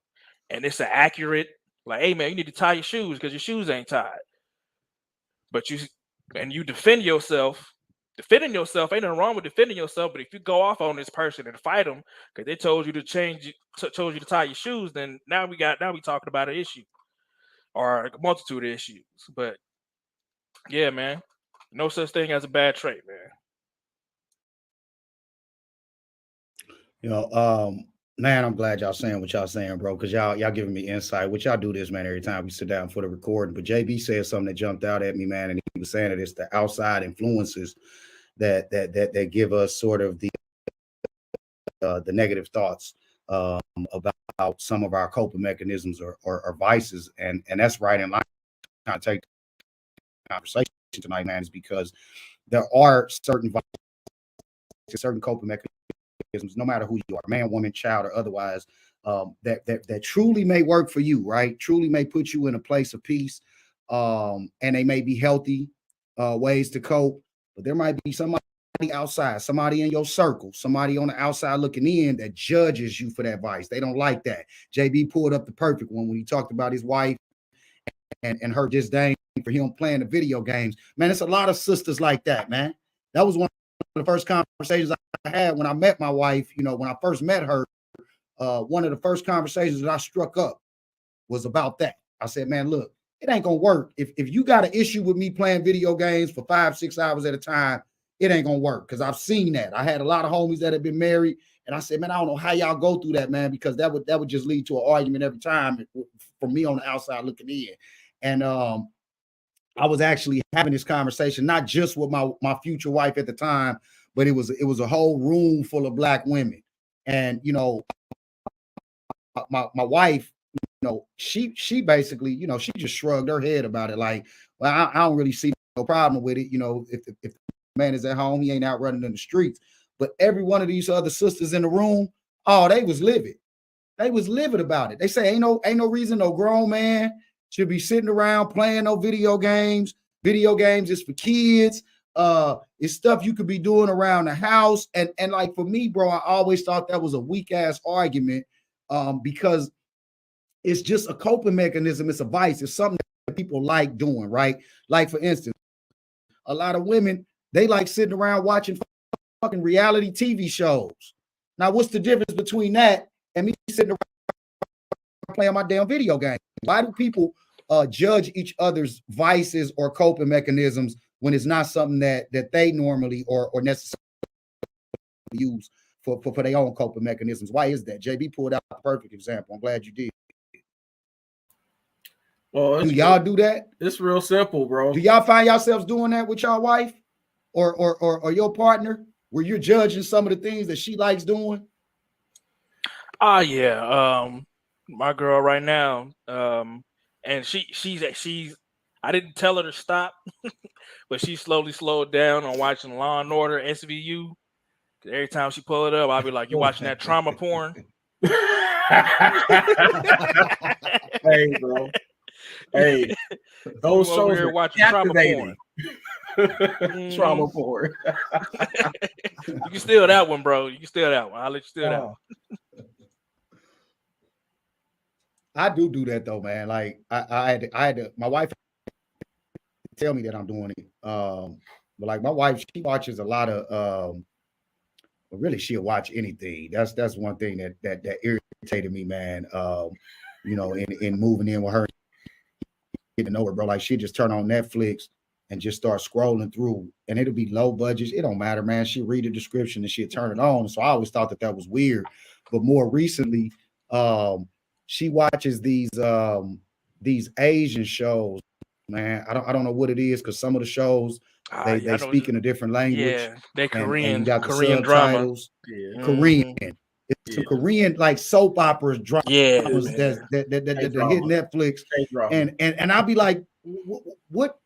and it's an accurate, like, hey man, you need to tie your shoes because your shoes ain't tied. But you defend yourself. Defending yourself, ain't nothing wrong with defending yourself. But if you go off on this person and fight them because they told you to told you to tie your shoes, then now we talking about an issue or a multitude of issues. But yeah, man, no such thing as a bad trait, man. You know, man, I'm glad y'all saying what y'all saying, bro, because y'all giving me insight. Which y'all do this, man, every time we sit down for the recording. But JB said something that jumped out at me, man, and he was saying that it's the outside influences that give us sort of the negative thoughts about some of our coping mechanisms or vices, and that's right in line. Kind of take the conversation tonight, man, is because there are certain vices, certain coping mechanisms, no matter who you are, man, woman, child, or otherwise, that truly may work for you, right? Truly may put you in a place of peace, and they may be healthy ways to cope. But there might be somebody outside, somebody in your circle, somebody on the outside looking in that judges you for that vice. They don't like that. JB pulled up the perfect one when he talked about his wife and her disdain for him playing the video games. Man, it's a lot of sisters like that, man. That was one of the first conversations I had when I met my wife. You know, when I first met her, one of the first conversations that I struck up was about that. I said, man, look, it ain't gonna work. If you got an issue with me playing video games for 5-6 hours at a time, it ain't gonna work, because I've seen that. I had a lot of homies that have been married, and I said, man, I don't know how y'all go through that, man, because that would just lead to an argument every time for me on the outside looking in. And I was actually having this conversation not just with my future wife at the time, but it was a whole room full of Black women. And you know, my wife, you know, she basically, you know, she just shrugged her head about it, like, well, I don't really see no problem with it. You know, if the man is at home, he ain't out running in the streets. But every one of these other sisters in the room, oh, they was livid. They was livid about it. They say ain't no reason no grown man should be sitting around playing no video games. Video games is for kids. It's stuff you could be doing around the house. And like for me, bro, I always thought that was a weak ass argument because it's just a coping mechanism. It's a vice. It's something that people like doing, right? Like for instance, a lot of women, they like sitting around watching fucking reality TV shows. Now, what's the difference between that and me sitting around playing my damn video game? Why do people judge each other's vices or coping mechanisms when it's not something that they normally or necessarily use for their own coping mechanisms? Why is that? JB pulled out a perfect example. I'm glad you did. Well, do y'all do that? It's real simple, bro. Do y'all find yourselves doing that with your wife or your partner, where you're judging some of the things that she likes doing? Yeah. My girl right now, and she's I didn't tell her to stop, but she slowly slowed down on watching Law and Order SVU. Every time she pull it up, I'll be like, "You watching that trauma porn?" Hey, bro. Hey, those shows are watching trauma porn. Trauma porn. You can steal that one, bro. You can steal that one. I'll let you steal that one. I do that though, man. Like I had to, my wife tell me that I'm doing it. But like my wife, she watches a lot of but really she'll watch anything. That's one thing that irritated me, man. You know, in moving in with her, get to know her, bro. Like she just turn on Netflix and just start scrolling through, and it'll be low budget. It don't matter, man. She read the description and she'll turn it on. So I always thought that was weird. But more recently, she watches these Asian shows, man. I don't know what it is, because some of the shows they speak in a different language. Yeah, they Korean, and you got Korean the drama. Yeah. Korean. It's some Korean like soap operas dramas that hit Netflix. And I'll be like, what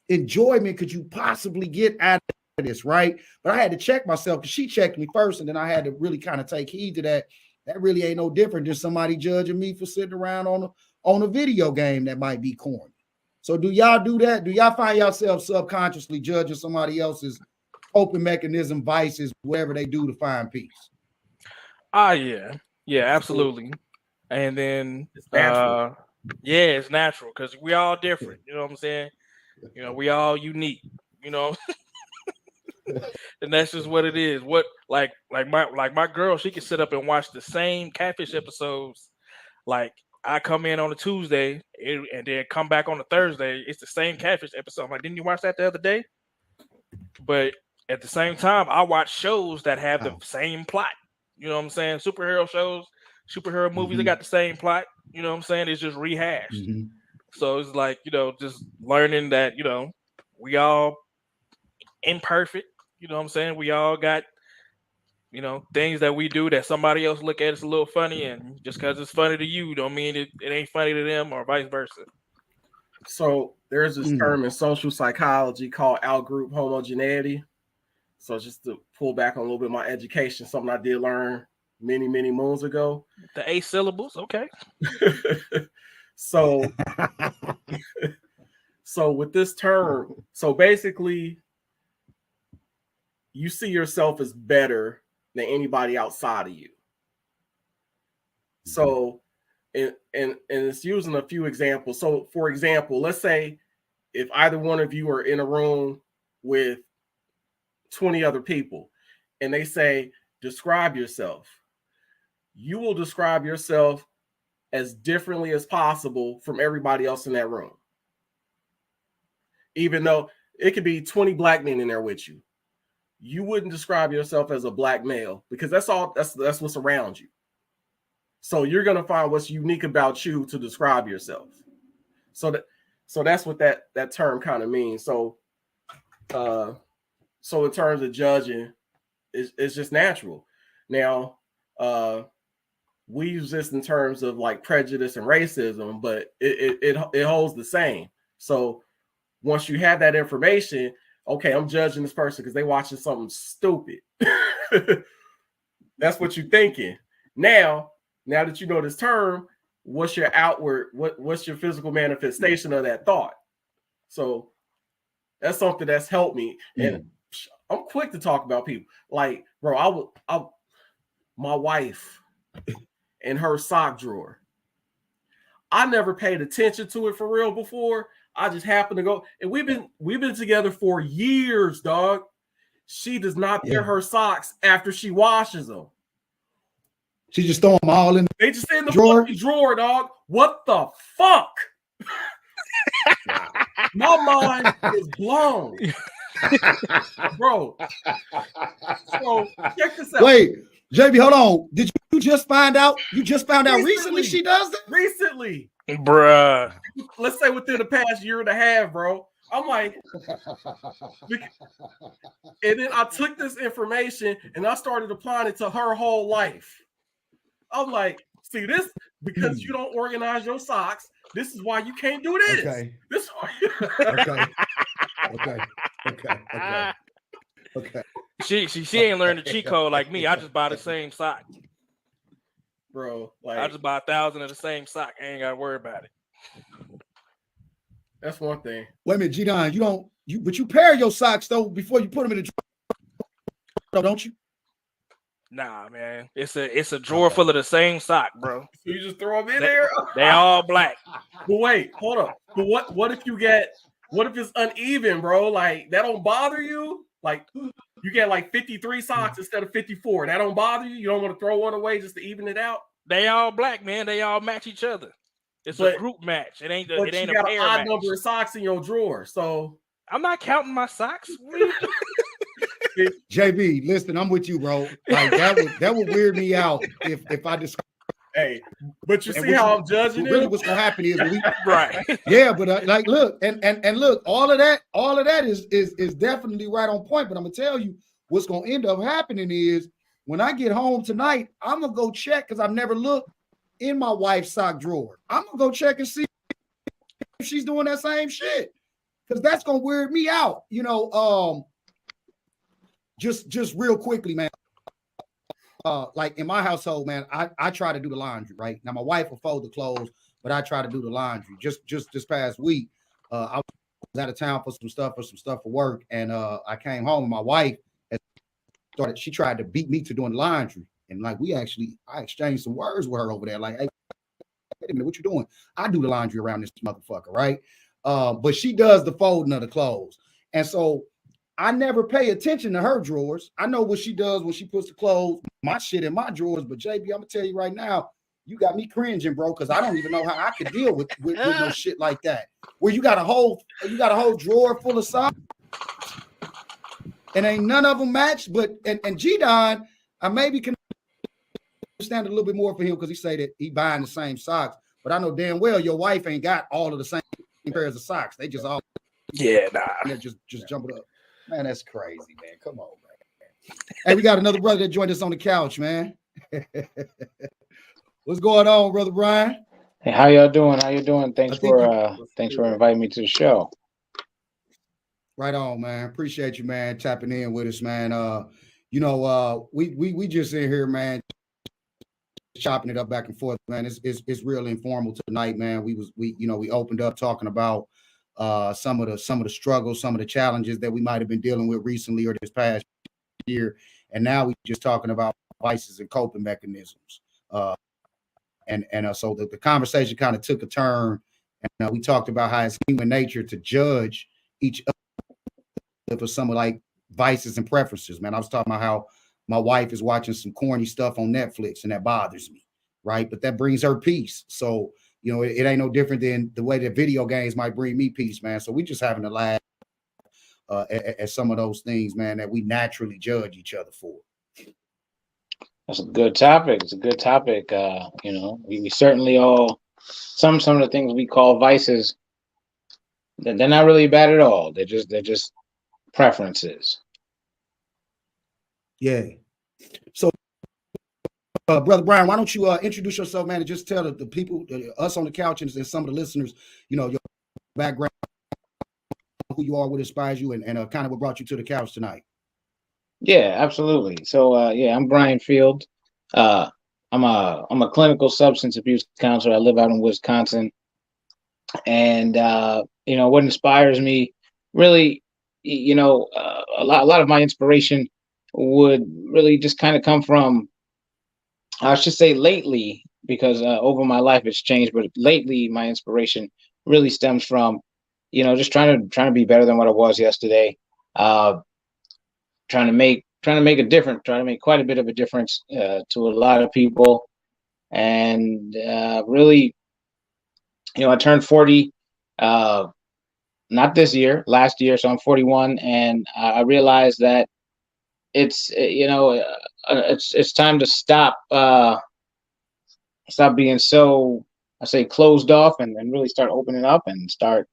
enjoyment could you possibly get out of this, right? But I had to check myself, because she checked me first, and then I had to really kind of take heed to that. That really ain't no different than somebody judging me for sitting around on a video game that might be corny. So do y'all do that? Do y'all find yourself subconsciously judging somebody else's coping mechanism, vices, whatever they do to find peace? Yeah, absolutely. And then it's natural. It's natural, because we all different. You know what I'm saying? You know, we all unique. You know. And that's just what it is. What like my girl, she can sit up and watch the same Catfish episodes. Like I come in on a Tuesday and then come back on a Thursday. It's the same Catfish episode. I'm like, didn't you watch that the other day? But at the same time, I watch shows that have the same plot. You know what I'm saying? Superhero shows, superhero movies, they got the same plot. You know what I'm saying? It's just rehashed. So it's like, you know, just learning that, you know, we all imperfect. You know what I'm saying? We all got, you know, things that we do that somebody else look at as a little funny, and just because it's funny to you don't mean it ain't funny to them, or vice versa. So there's this term in social psychology called out-group homogeneity. So just to pull back on a little bit of my education, something I did learn many moons ago. The 8 syllables, okay. So with this term, so basically you see yourself as better than anybody outside of you. So, and it's using a few examples. So, for example, let's say if either one of you are in a room with 20 other people, and they say, describe yourself. You will describe yourself as differently as possible from everybody else in that room. Even though it could be 20 black men in there with you. You wouldn't describe yourself as a black male, because that's what's around you. So you're going to find what's unique about you to describe yourself. So that's what that term kind of means. So in terms of judging, it's just natural. Now, we use this in terms of like prejudice and racism, but it holds the same. So once you have that information, okay, I'm judging this person because they watching something stupid. That's what you're thinking. Now that you know this term, what's your outward, what's your physical manifestation of that thought? So That's something that's helped me. And I'm quick to talk about people. Like, bro, my wife in her sock drawer. I never paid attention to it for real before. I just happened to go, and we've been together for years, dog. She does not wear her socks after she washes them. She just throw them all in. They just in the fucking drawer, dog. What the fuck? My mind is blown, bro. So check this out. Wait, JB, hold on. Did you just find out? You just found out recently she does that? Recently, bruh. Let's say within the past year and a half, bro. I'm like, and then I took this information and I started applying it to her whole life. I'm like, see this because you don't organize your socks. This is why you can't do this. Okay. This is why. Okay. She ain't learned the cheat code like me. I just buy the same sock, bro. Like I just buy 1,000 of the same sock. I ain't got to worry about it. That's one thing. Wait a minute, G-Don, but you pair your socks though before you put them in the drawer, don't you? Nah, man. It's a drawer full of the same sock, bro. So you just throw them in there? They all black. But wait, hold up. But what if it's uneven, bro? Like that don't bother you? Like you get like 53 socks instead of 54. That don't bother you? You don't want to throw one away just to even it out? They all black, man. They all match each other. It's a group match. It ain't a you got pair an odd match. number of socks in your drawer. So I'm not counting my socks. JB, listen, I'm with you, bro. Like that would weird me out if I describe. Hey, but you see how I'm judging it? Really, what's gonna happen is right. Yeah, but like, look, and look, all of that is definitely right on point. But I'm gonna tell you what's gonna end up happening is when I get home tonight, I'm gonna go check because I've never looked in my wife's sock drawer. I'm gonna go check and see if she's doing that same shit because that's gonna weird me out. You know, just real quickly, man. Like in my household, man, I try to do the laundry, right? Now my wife will fold the clothes, but I try to do the laundry. Just this past week, I was out of town for some stuff for work, and I came home and my wife she tried to beat me to doing laundry. And like I exchanged some words with her over there. Like, hey, wait a minute, what you doing? I do the laundry around this motherfucker, right? But she does the folding of the clothes. And so I never pay attention to her drawers. I know what she does when she puts the clothes, my shit in my drawers. But JB, I'm gonna tell you right now, you got me cringing, bro, because I don't even know how I could deal with no shit like that. Where you got a whole drawer full of socks, and ain't none of them matched. But and G-Don, I maybe can understand it a little bit more for him because he say that he buying the same socks. But I know damn well your wife ain't got all of the same pairs of socks. They just all nah. Just jumping up. Man, that's crazy, man. Come on, man. Hey, we got another brother that joined us on the couch, man. What's going on, brother Brian? Hey, how y'all doing? Thanks for inviting me to the show. Right on, man. Appreciate you, man, tapping in with us, man. We just in here, man, chopping it up back and forth, man. It's really informal tonight, man. We opened up talking about some of the struggles, some of the challenges that we might have been dealing with recently or this past year, and now we're just talking about vices and coping mechanisms. So the conversation kind of took a turn, and we talked about how it's human nature to judge each other for some of like vices and preferences. Man, I was talking about how my wife is watching some corny stuff on Netflix, and that bothers me, right? But that brings her peace. So you know, it ain't no different than the way that video games might bring me peace, man. So we just having to laugh at some of those things, man, that we naturally judge each other for. That's a good topic. It's a good topic. We certainly all some of the things we call vices, they're not really bad at all. They're just preferences. Yeah. So Brother Brian, why don't you introduce yourself, man, and just tell the people, us on the couch and some of the listeners, your background, who you are, what inspires you, and kind of what brought you to the couch tonight. Yeah, absolutely. So, I'm Brian Field. I'm a clinical substance abuse counselor. I live out in Wisconsin. And, what inspires me, really, a lot of my inspiration would really just kind of come from, I should say lately, because over my life it's changed, but lately my inspiration really stems from, just trying to be better than what I was yesterday. Trying to make quite a bit of a difference to a lot of people, and really, I turned 40 not this year, last year, so I'm 41, and I realized that it's it's time to stop being so, I say, closed off, and really start opening up and start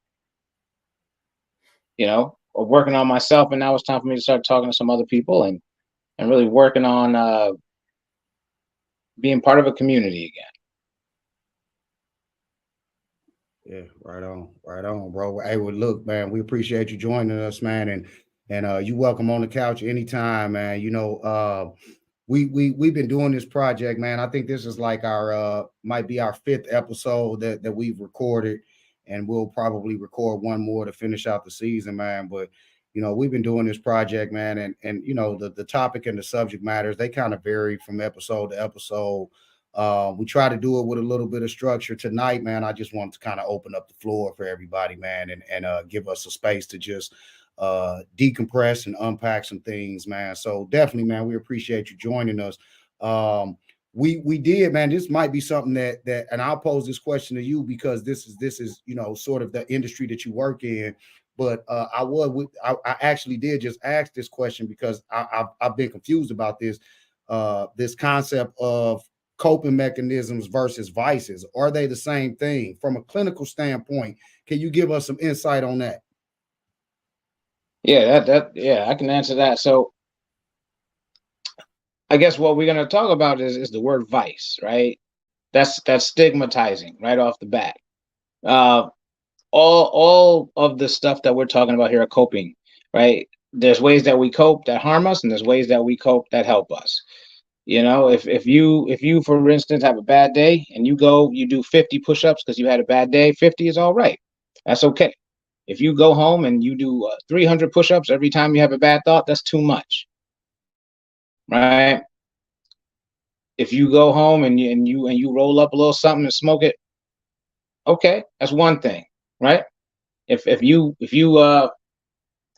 working on myself. And now it's time for me to start talking to some other people and really working on being part of a community again. Yeah, right on, bro. Hey, well, look, man, we appreciate you joining us, man, and you welcome on the couch anytime, man. We've been doing this project, man. I think this is like our might be our 5th episode that we've recorded, and we'll probably record one more to finish out the season, man. But we've been doing this project, man, and the topic and the subject matters, they kind of vary from episode to episode. We try to do it with a little bit of structure. Tonight, man, I just wanted to kind of open up the floor for everybody, man, and give us a space to just decompress and unpack some things, man. So definitely, man, we appreciate you joining us. We did, man. This might be something that and I'll pose this question to you because this is sort of the industry that you work in. But I actually did just ask this question because I've been confused about this concept of coping mechanisms versus vices. Are they the same thing from a clinical standpoint? Can you give us some insight on that? Yeah, I can answer that. So I guess what we're going to talk about is the word vice, right? That's stigmatizing right off the bat. All of the stuff that we're talking about here are coping, right? There's ways that we cope that harm us, and there's ways that we cope that help us. If you, for instance, have a bad day and you do 50 push-ups because you had a bad day, 50 is all right. That's okay. If you go home and you do 300 push-ups every time you have a bad thought, that's too much, right? If you go home and you roll up a little something and smoke it, okay, that's one thing, right? If you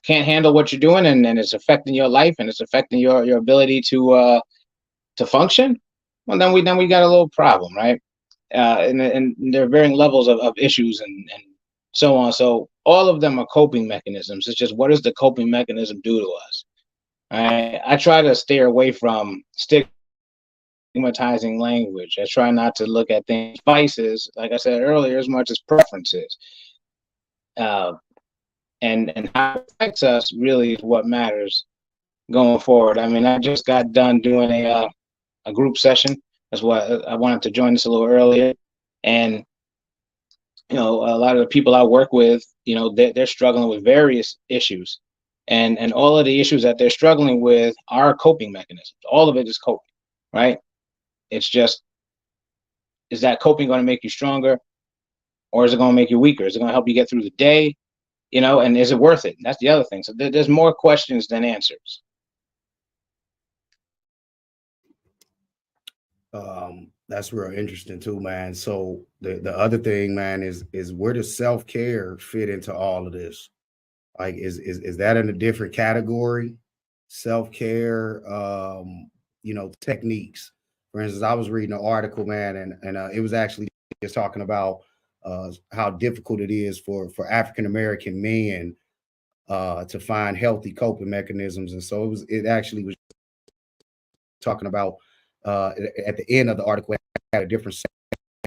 can't handle what you're doing and it's affecting your life and it's affecting your ability to function, well, then we got a little problem, right? And there are varying levels of issues and so on. So all of them are coping mechanisms. It's just, what does the coping mechanism do to us? I try to stay away from stigmatizing language. I try not to look at things vices, like I said earlier, as much as preferences. And how it affects us really is what matters going forward. I mean, I just got done doing a group session. That's why I wanted to join this a little earlier. And a lot of the people I work with, they're struggling with various issues, and all of the issues that they're struggling with are coping mechanisms. All of it is coping, right? It's just, is that coping going to make you stronger, or is it going to make you weaker? Is it going to help you get through the day? And is it worth it? That's the other thing. So there's more questions than answers. That's real interesting too, man. So the other thing, man, is where does self-care fit into all of this? Like, is that in a different category? Self-care, techniques. For instance, I was reading an article, man, and it was actually just talking about how difficult it is for African-American men to find healthy coping mechanisms. And so it actually was talking about at the end of the article, it had a different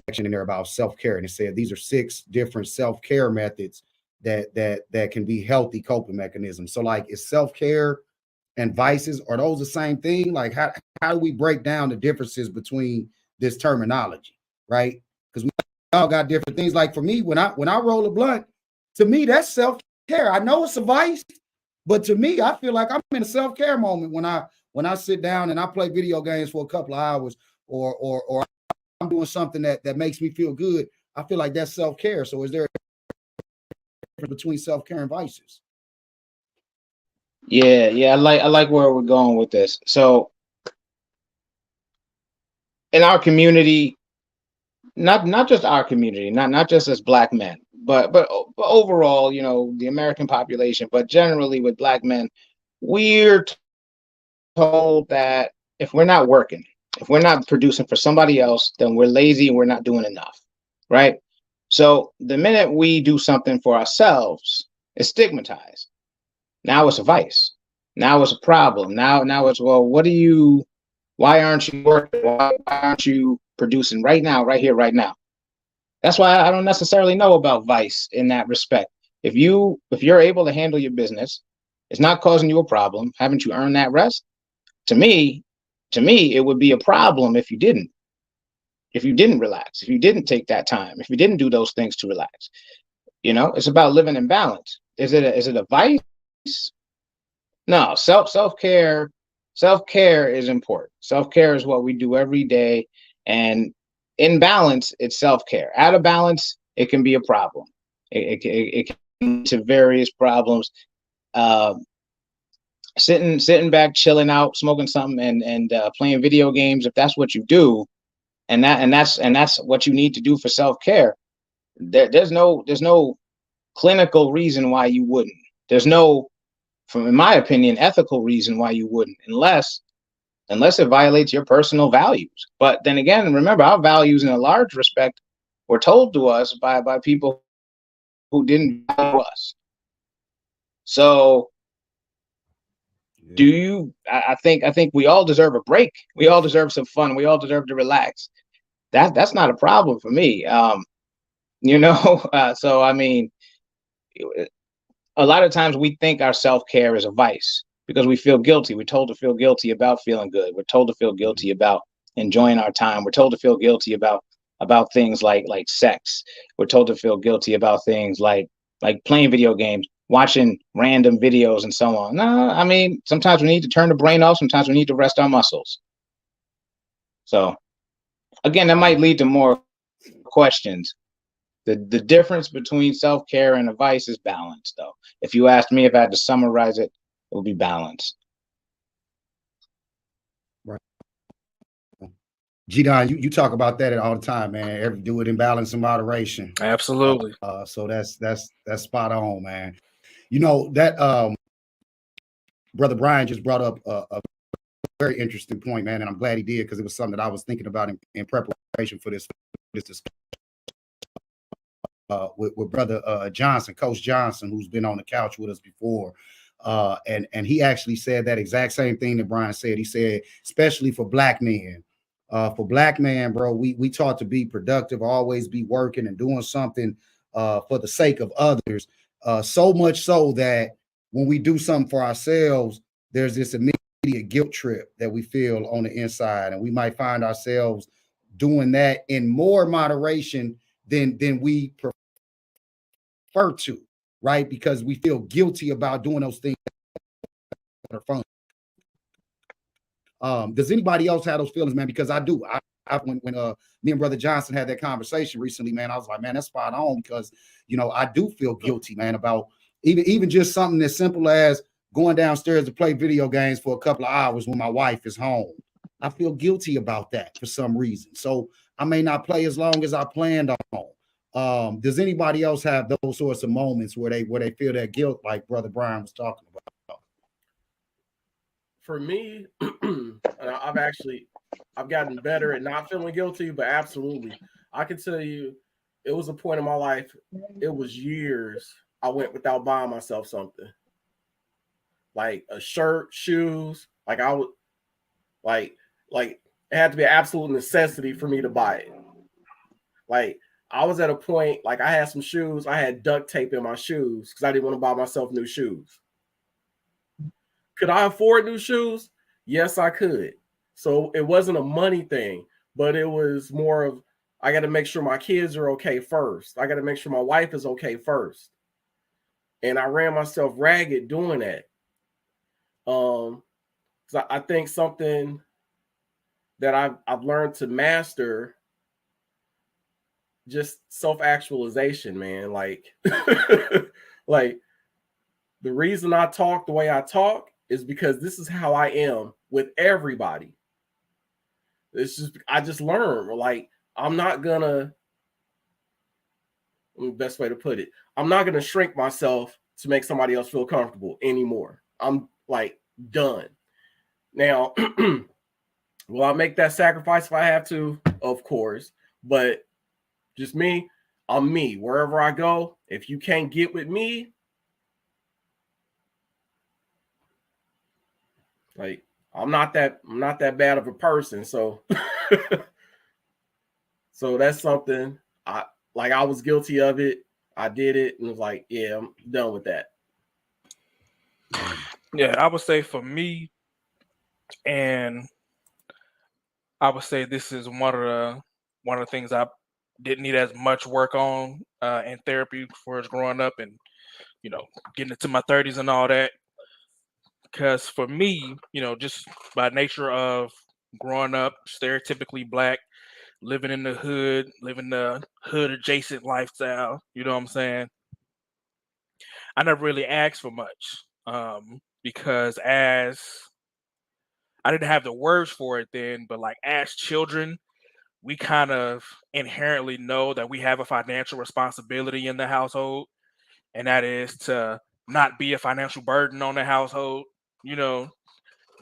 section in there about self-care, and it said these are 6 different self-care methods that can be healthy coping mechanisms. So, like, is self-care and vices, are those the same thing? Like, how do we break down the differences between this terminology, right? Because we all got different things. Like, for me, when I roll a blunt, to me, that's self-care. I know it's a vice, but to me, I feel like I'm in a self-care moment when I sit down and I play video games for a couple of hours, or I'm doing something that makes me feel good. I feel like that's self-care. So is there a difference between self-care and vices? Yeah. I like where we're going with this. So in our community, not just our community, not just as Black men, but overall, you know, the American population, but generally with Black men, we're told that if we're not working, if we're not producing for somebody else, then we're lazy and we're not doing enough, right? So the minute we do something for ourselves, it's stigmatized. Now it's a vice. Now it's a problem. Now it's, well, why aren't you working? Why aren't you producing right now, right here, right now? That's why I don't necessarily know about vice in that respect. If you're able to handle your business, it's not causing you a problem. Haven't you earned that rest? To me, it would be a problem if you didn't relax, if you didn't take that time, if you didn't do those things to relax. You know, it's about living in balance. Is it a vice? No, self-care is important. Self-care is what we do every day. And in balance, it's self-care. Out of balance, it can be a problem. It can lead to various problems. Sitting back, chilling out, smoking something, and playing video games, if that's what you do, and that's what you need to do for self-care, there's no clinical reason why you wouldn't. There's no, in my opinion, ethical reason why you wouldn't, unless it violates your personal values. But then again, remember, our values in a large respect were told to us by people who didn't value us. So I think we all deserve a break. We all deserve some fun. We all deserve to relax. That's not a problem for me. So I mean, a lot of times we think our self-care is a vice because we feel guilty. We're told to feel guilty about feeling good. We're told to feel guilty about enjoying our time. We're told to feel guilty about things like sex. We're told to feel guilty about things like playing video games, watching random videos, and so on. No, I mean, sometimes we need to turn the brain off. Sometimes we need to rest our muscles. So again, that might lead to more questions. The difference between self-care and a vice is balance, though. If you asked me, if I had to summarize it, it would be balance. Right. G-Don, you talk about that all the time, man. Do it in balance and moderation. Absolutely. So that's spot on, man. You know, that Brother Brian just brought up a very interesting point, man, and I'm glad he did, because it was something that I was thinking about in preparation for this discussion. With Brother Johnson, Coach Johnson, who's been on the couch with us before. And he actually said that exact same thing that Brian said. He said, especially for Black men, bro, we taught to be productive, always be working and doing something for the sake of others. So much so that when we do something for ourselves, there's this immediate guilt trip that we feel on the inside. And we might find ourselves doing that in more moderation than we prefer to, right? Because we feel guilty about doing those things that are fun. Does anybody else have those feelings, man? Because I do. When me and Brother Johnson had that conversation recently, man, I was like, man, that's spot on, because I do feel guilty, man, about even just something as simple as going downstairs to play video games for a couple of hours when my wife is home. I feel guilty about that for some reason. So I may not play as long as I planned on. Does anybody else have those sorts of moments where they feel that guilt, like Brother Brian was talking about? For me, I've gotten better at not feeling guilty, but absolutely, I can tell you, it was a point in my life, it was years I went without buying myself something, like a shirt, shoes. Like I would, like it had to be an absolute necessity for me to buy it. Like I was at a point, like I had some shoes, I had duct tape in my shoes because I didn't want to buy myself new shoes. Could I afford new shoes? Yes, I could. So it wasn't a money thing, but it was more of, I got to make sure my kids are okay first. I got to make sure my wife is okay first. And I ran myself ragged doing that. So I think something that I've learned to master, just self-actualization, man. Like, like The reason I talk the way I talk is because this is how I am with everybody. It's just, I just learned, like, I'm not gonna, the best way to put it, I'm not gonna shrink myself to make somebody else feel comfortable anymore. I'm like done. Now, will I make that sacrifice if I have to? Of course. But just me, I'm me. Wherever I go, if you can't get with me, like, I'm not that bad of a person. So so that's something I was guilty of it. I did it and was like, yeah, I'm done with that. Yeah, I would say for me, and I would say this is one of the things I didn't need as much work on in therapy for growing up and, you know, getting into my 30s and all that. Because for me, you know, just by nature of growing up stereotypically Black, living in the hood, living the hood adjacent lifestyle, you know what I'm saying? I never really asked for much because as I didn't have the words for it then, but like as children, we kind of inherently know that we have a financial responsibility in the household, and that is to not be a financial burden on the household, you know,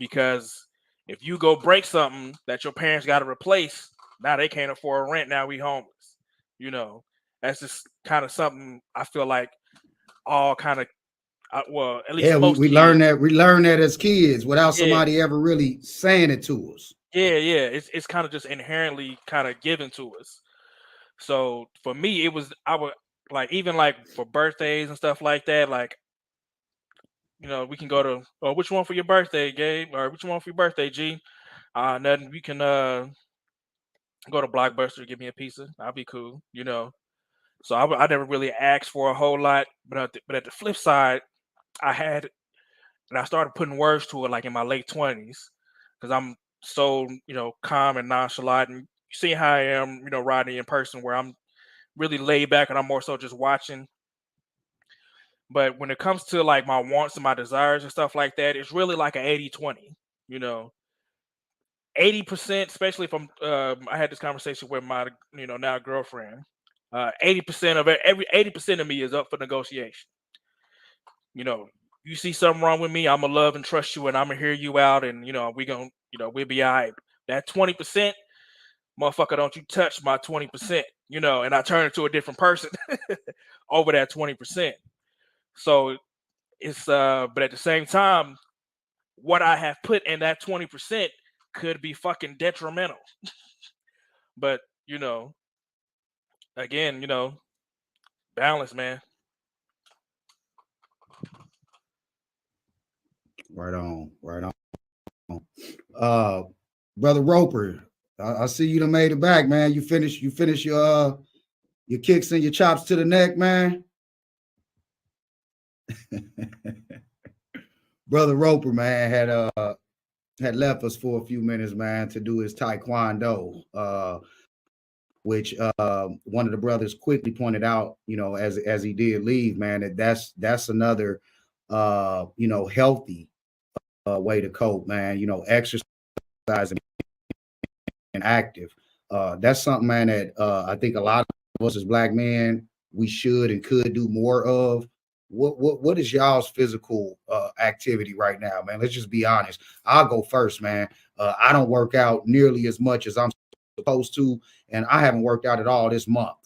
because if you go break something that your parents got to replace, now they can't afford rent. Now we homeless, you know. That's just kind of something I feel like all kind of, well, at least most we learn that. We learn that as kids without somebody ever really saying it to us. Yeah. It's kind of just inherently kind of given to us. So for me, it was, I would like, even like for birthdays and stuff like that, like, you know, we can go to, oh, which one for your birthday, Gabe? Or which one for your birthday, G? Nothing. We can go to Blockbuster, give me a pizza. I'll be cool, you know. So I never really asked for a whole lot, but at the flip side, I had, and I started putting words to it like in my late 20s, because I'm so, you know, calm and nonchalant, and you see how I am, you know, Rodney, in person, where I'm really laid back and I'm more so just watching. But when it comes to like my wants and my desires and stuff like that, it's really like an 80-20, you know. 80%, especially if I'm I had this conversation with my, you know, now girlfriend. 80% of it, every 80% of me is up for negotiation. You know, you see something wrong with me, I'm gonna love and trust you, and I'm gonna hear you out, and you know, we'll be all right. That 20%, motherfucker, don't you touch my 20%, you know, and I turn into a different person over that 20%. So it's but at the same time, what I have put in that 20% could be fucking detrimental. But you know, again, you know, balance, man. Right on. Brother Roper, I see you done made it back, man. You finish your kicks and your chops to the neck, man. Brother Roper, man, had left us for a few minutes, man, to do his taekwondo, which one of the brothers quickly pointed out, you know, as he did leave, man, that's another you know, healthy way to cope, man. You know, exercise and active. That's something, man, that I think a lot of us as Black men, we should and could do more of. What is y'all's physical activity right now, man? Let's just be honest. I'll go first, man. I don't work out nearly as much as I'm supposed to, and I haven't worked out at all this month.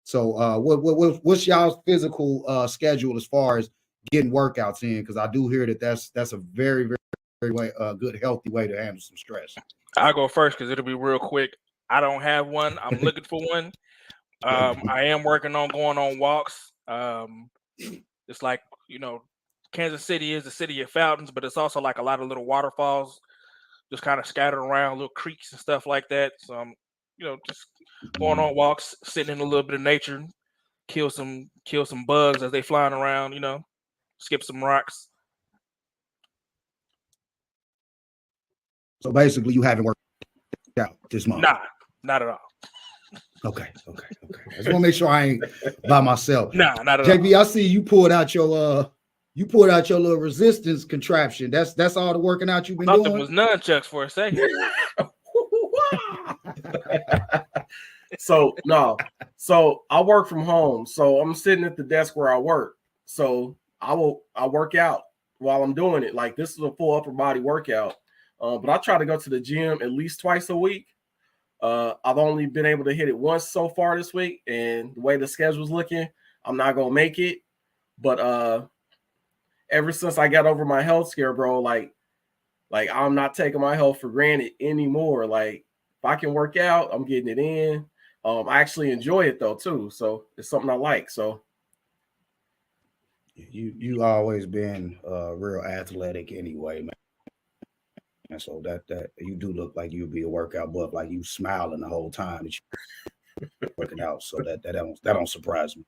So what's y'all's physical schedule as far as getting workouts in? Because I do hear that's a very, very, very good, healthy way to handle some stress. I'll go first because it'll be real quick. I don't have one. I'm looking for one. I am working on going on walks. It's like, you know, Kansas City is the city of fountains, but it's also like a lot of little waterfalls just kind of scattered around, little creeks and stuff like that. So I'm, you know, just going on walks, sitting in a little bit of nature, kill some bugs as they flying around, you know, skip some rocks. So basically, you haven't worked out this month? Nah, not at all. Okay. I just want to make sure I ain't by myself. Nah, not at JB, all. I see you pulled out your You pulled out your little resistance contraption. That's all the working out you've been I thought doing. it was nunchucks for a second. So I work from home. So I'm sitting at the desk where I work. So I work out while I'm doing it. Like, this is a full upper body workout. But I try to go to the gym at least twice a week. I've only been able to hit it once so far this week, and the way the schedule's looking, I'm not gonna make it. But ever since I got over my health scare, bro, like I'm not taking my health for granted anymore. Like, if I can work out, I'm getting it in. I actually enjoy it though too, so it's something I like. So you always been real athletic anyway, man. And so that you do look like you'd be a workout buff, like you smiling the whole time that you're working out. So that don't surprise me.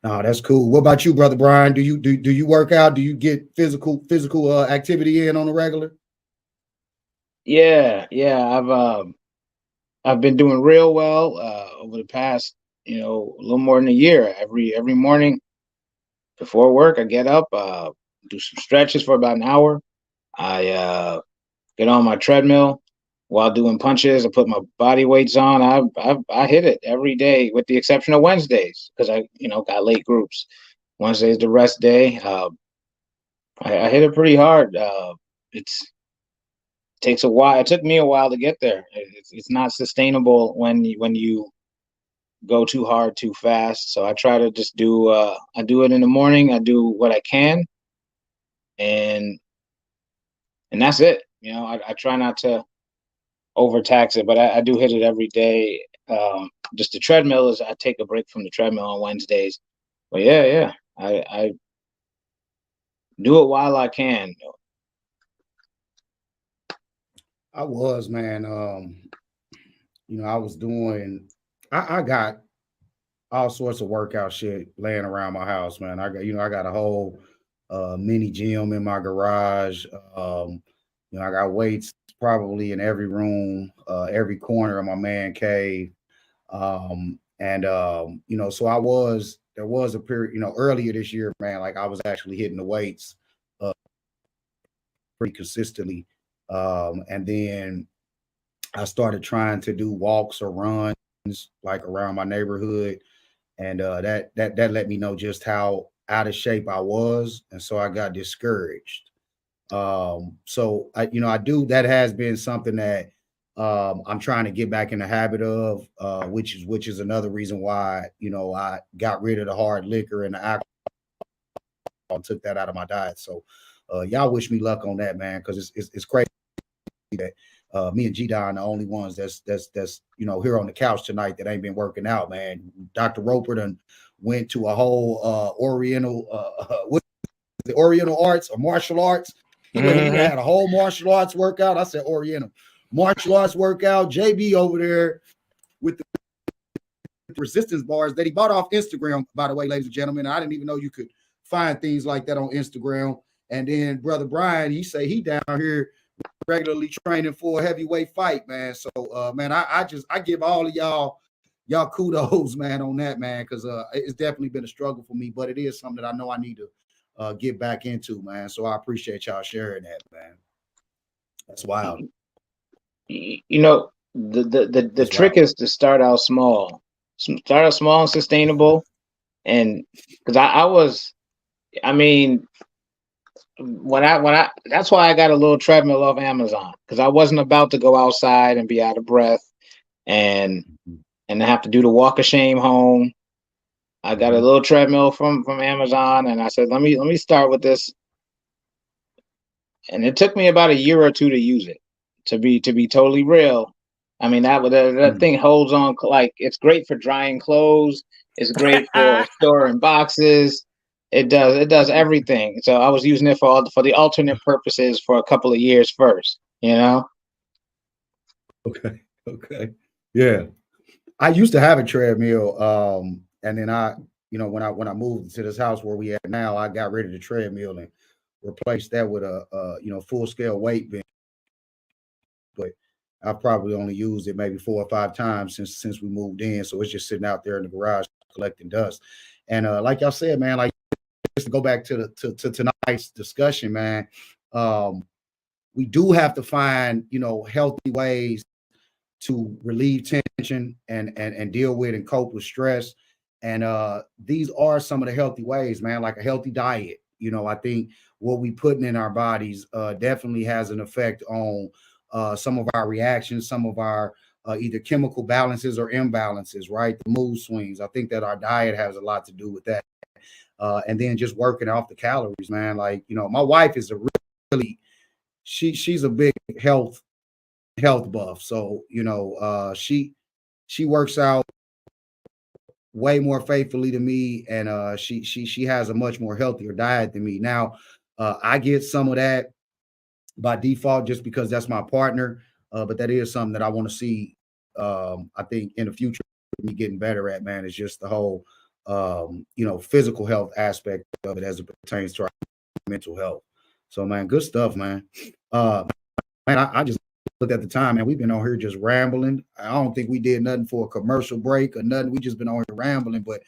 No, that's cool. What about you, Brother Brian? Do you work out? Do you get physical activity in on the regular? Yeah. I've been doing real well over the past, a little more than a year. Every morning before work, I get up, do some stretches for about an hour. I get on my treadmill while doing punches. I put my body weights on. I hit it every day, with the exception of Wednesdays, because I got late groups. Wednesday's the rest day. I hit it pretty hard. It takes a while. It took me a while to get there. It's not sustainable when you go too hard too fast. So I try to just do. I do it in the morning. I do what I can, and that's it. I try not to overtax it, but I do hit it every day. Just the treadmill I take a break from the treadmill on Wednesdays. But yeah, I do it while I can. I was, man. I was doing. I got all sorts of workout shit laying around my house, man. I got a whole mini gym in my garage. I got weights probably in every room, every corner of my man cave. So there was a period, earlier this year, man, like I was actually hitting the weights pretty consistently. And then I started trying to do walks or runs like around my neighborhood. And that let me know just how out of shape I was. And so I got discouraged. So I do, that has been something that I'm trying to get back in the habit of, which is another reason why, I got rid of the hard liquor and the alcohol and took that out of my diet. So y'all wish me luck on that, man, because it's crazy that me and G-Don are the only ones that's here on the couch tonight that ain't been working out, man. Dr. Roper done went to a whole Oriental arts or martial arts. He had a whole martial arts workout. I said Oriental martial arts workout. JB over there with the resistance bars that he bought off Instagram, by the way, ladies and gentlemen. I didn't even know you could find things like that on Instagram. And then Brother Brian, he say he down here regularly training for a heavyweight fight, man. So man, I give all of y'all kudos, man, on that, man, because it's definitely been a struggle for me, but it is something that I know I need to get back into, man. So I appreciate y'all sharing that, man. That's wild. The trick is to start out small and sustainable. And because that's why I got a little treadmill off Amazon, because I wasn't about to go outside and be out of breath and have to do the walk of shame home. I got a little treadmill from Amazon, and I said, let me start with this. And it took me about a year or two to use it, to be totally real. I mean, that thing holds on, like, it's great for drying clothes. It's great for storing boxes. It does everything. So I was using it for the alternate purposes for a couple of years first, Okay. Yeah. I used to have a treadmill. And then when I moved to this house where we at now, I got rid of the treadmill and replaced that with a full scale weight bench. But I've probably only used it maybe 4 or 5 times since we moved in. So it's just sitting out there in the garage collecting dust. And like y'all said, man, like to go back to tonight's discussion, man, we do have to find, healthy ways to relieve tension and deal with and cope with stress. And these are some of the healthy ways, man, like a healthy diet. I think what we putting in our bodies definitely has an effect on some of our reactions, some of our either chemical balances or imbalances, right? The mood swings. I think that our diet has a lot to do with that. And then just working off the calories, man. Like, my wife is she's a big health buff. So, she works out way more faithfully to me, and she has a much more healthier diet than me. Now, I get some of that by default just because that's my partner, but that is something that I want to see. I think in the future, me getting better at, man, is just the whole physical health aspect of it as it pertains to our mental health. So, man, good stuff, man. Man, I just looked at the time, man. We've been on here just rambling. I don't think we did nothing for a commercial break or nothing. We just been on here rambling. But,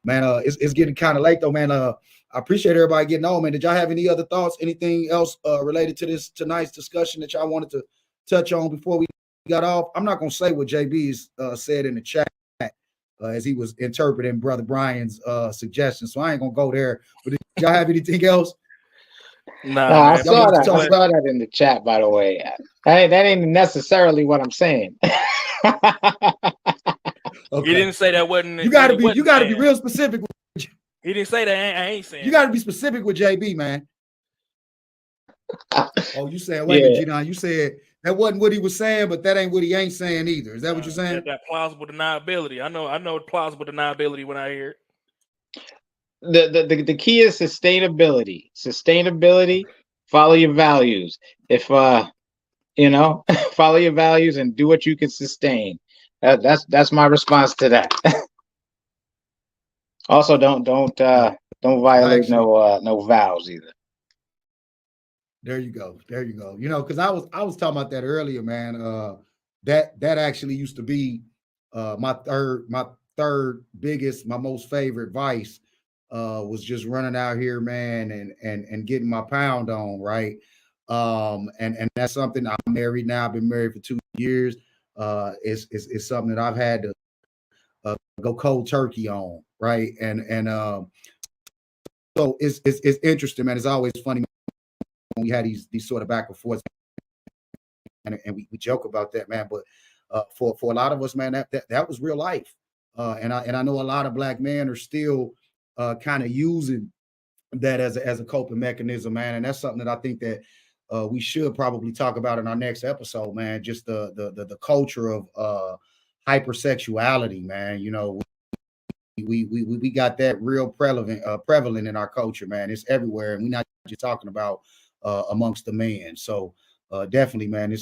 man, it's getting kind of late, though, man. I appreciate everybody getting on, man. Did y'all have any other thoughts, anything else related to tonight's discussion that y'all wanted to touch on before we got off? I'm not going to say what JB's said in the chat as he was interpreting Brother Brian's suggestion, so I ain't going to go there. But did y'all have anything else? Nah, I saw that in the chat, by the way. That ain't necessarily what I'm saying. Okay. You didn't say that wasn't. You got to be real specific. He didn't say that. I ain't saying. You got to be specific with JB, man. Oh, you said wait a minute, G9. You said that wasn't what he was saying, but that ain't what he ain't saying either. Is that what you're saying? That plausible deniability. I know plausible deniability when I hear it. The key is sustainability. Sustainability. Follow your values. If follow your values and do what you can sustain. That's my response to that. Also, don't violate no vows either. There you go. Because I was talking about that earlier, man. That actually used to be my third biggest, my most favorite vice. Was just running out here, man, and getting my pound on, right? And that's something I'm married now. I've been married for 2 years. It's something that I've had to go cold turkey on, right? And so it's interesting, man. It's always funny when we had these sort of back and forth, and we joke about that, man. But for a lot of us, man, that was real life. And I know a lot of Black men are still kind of using that as a coping mechanism, man. And that's something that I think that we should probably talk about in our next episode, man. Just the culture of hypersexuality, man. We got that real prevalent in our culture, man. It's everywhere, and we're not just talking about amongst the men. So definitely, man,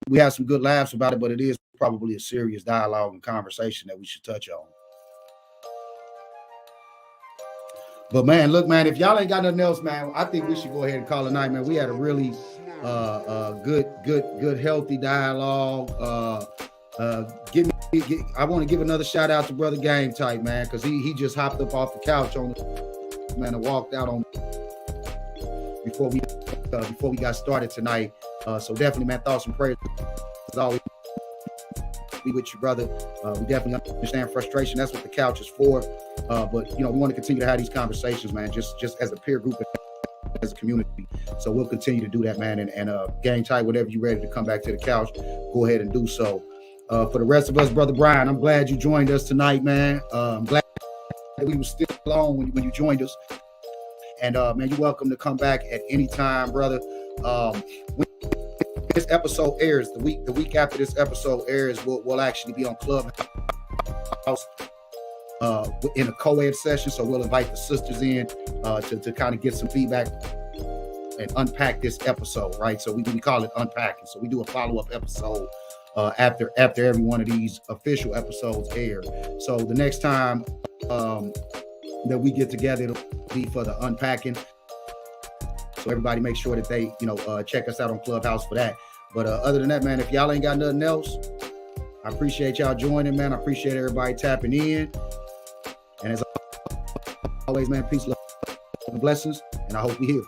we have some good laughs about it, but it is probably a serious dialogue and conversation that we should touch on. But, man, look, man, if y'all ain't got nothing else, man, I think we should go ahead and call it a night, man. We had a really good, healthy dialogue. I want to give another shout out to Brother Game Type, man, because he just hopped up off the couch on man and walked out on before we got started tonight. So definitely, man, thoughts and prayers as always. Be with you, brother. We definitely understand frustration. That's what the couch is for. But we want to continue to have these conversations, man, just as a peer group, as a community. So we'll continue to do that, man. And Gang Tight, whenever you're ready to come back to the couch, go ahead and do so. For the rest of us, Brother Brian, I'm glad you joined us tonight, man. I'm glad that we were still on when you joined us. And man, you're welcome to come back at any time, brother. When this episode airs, the week after this episode airs, we'll actually be on Clubhouse in a co-ed session. So we'll invite the sisters in to kind of get some feedback and unpack this episode, right? So we call it unpacking. So we do a follow-up episode after every one of these official episodes air. So the next time that we get together, it'll be for the unpacking. So everybody make sure that they, check us out on Clubhouse for that. But other than that, man, if y'all ain't got nothing else, I appreciate y'all joining, man. I appreciate everybody tapping in. And as always, always, man, peace, love, and blessings. And I hope we heal.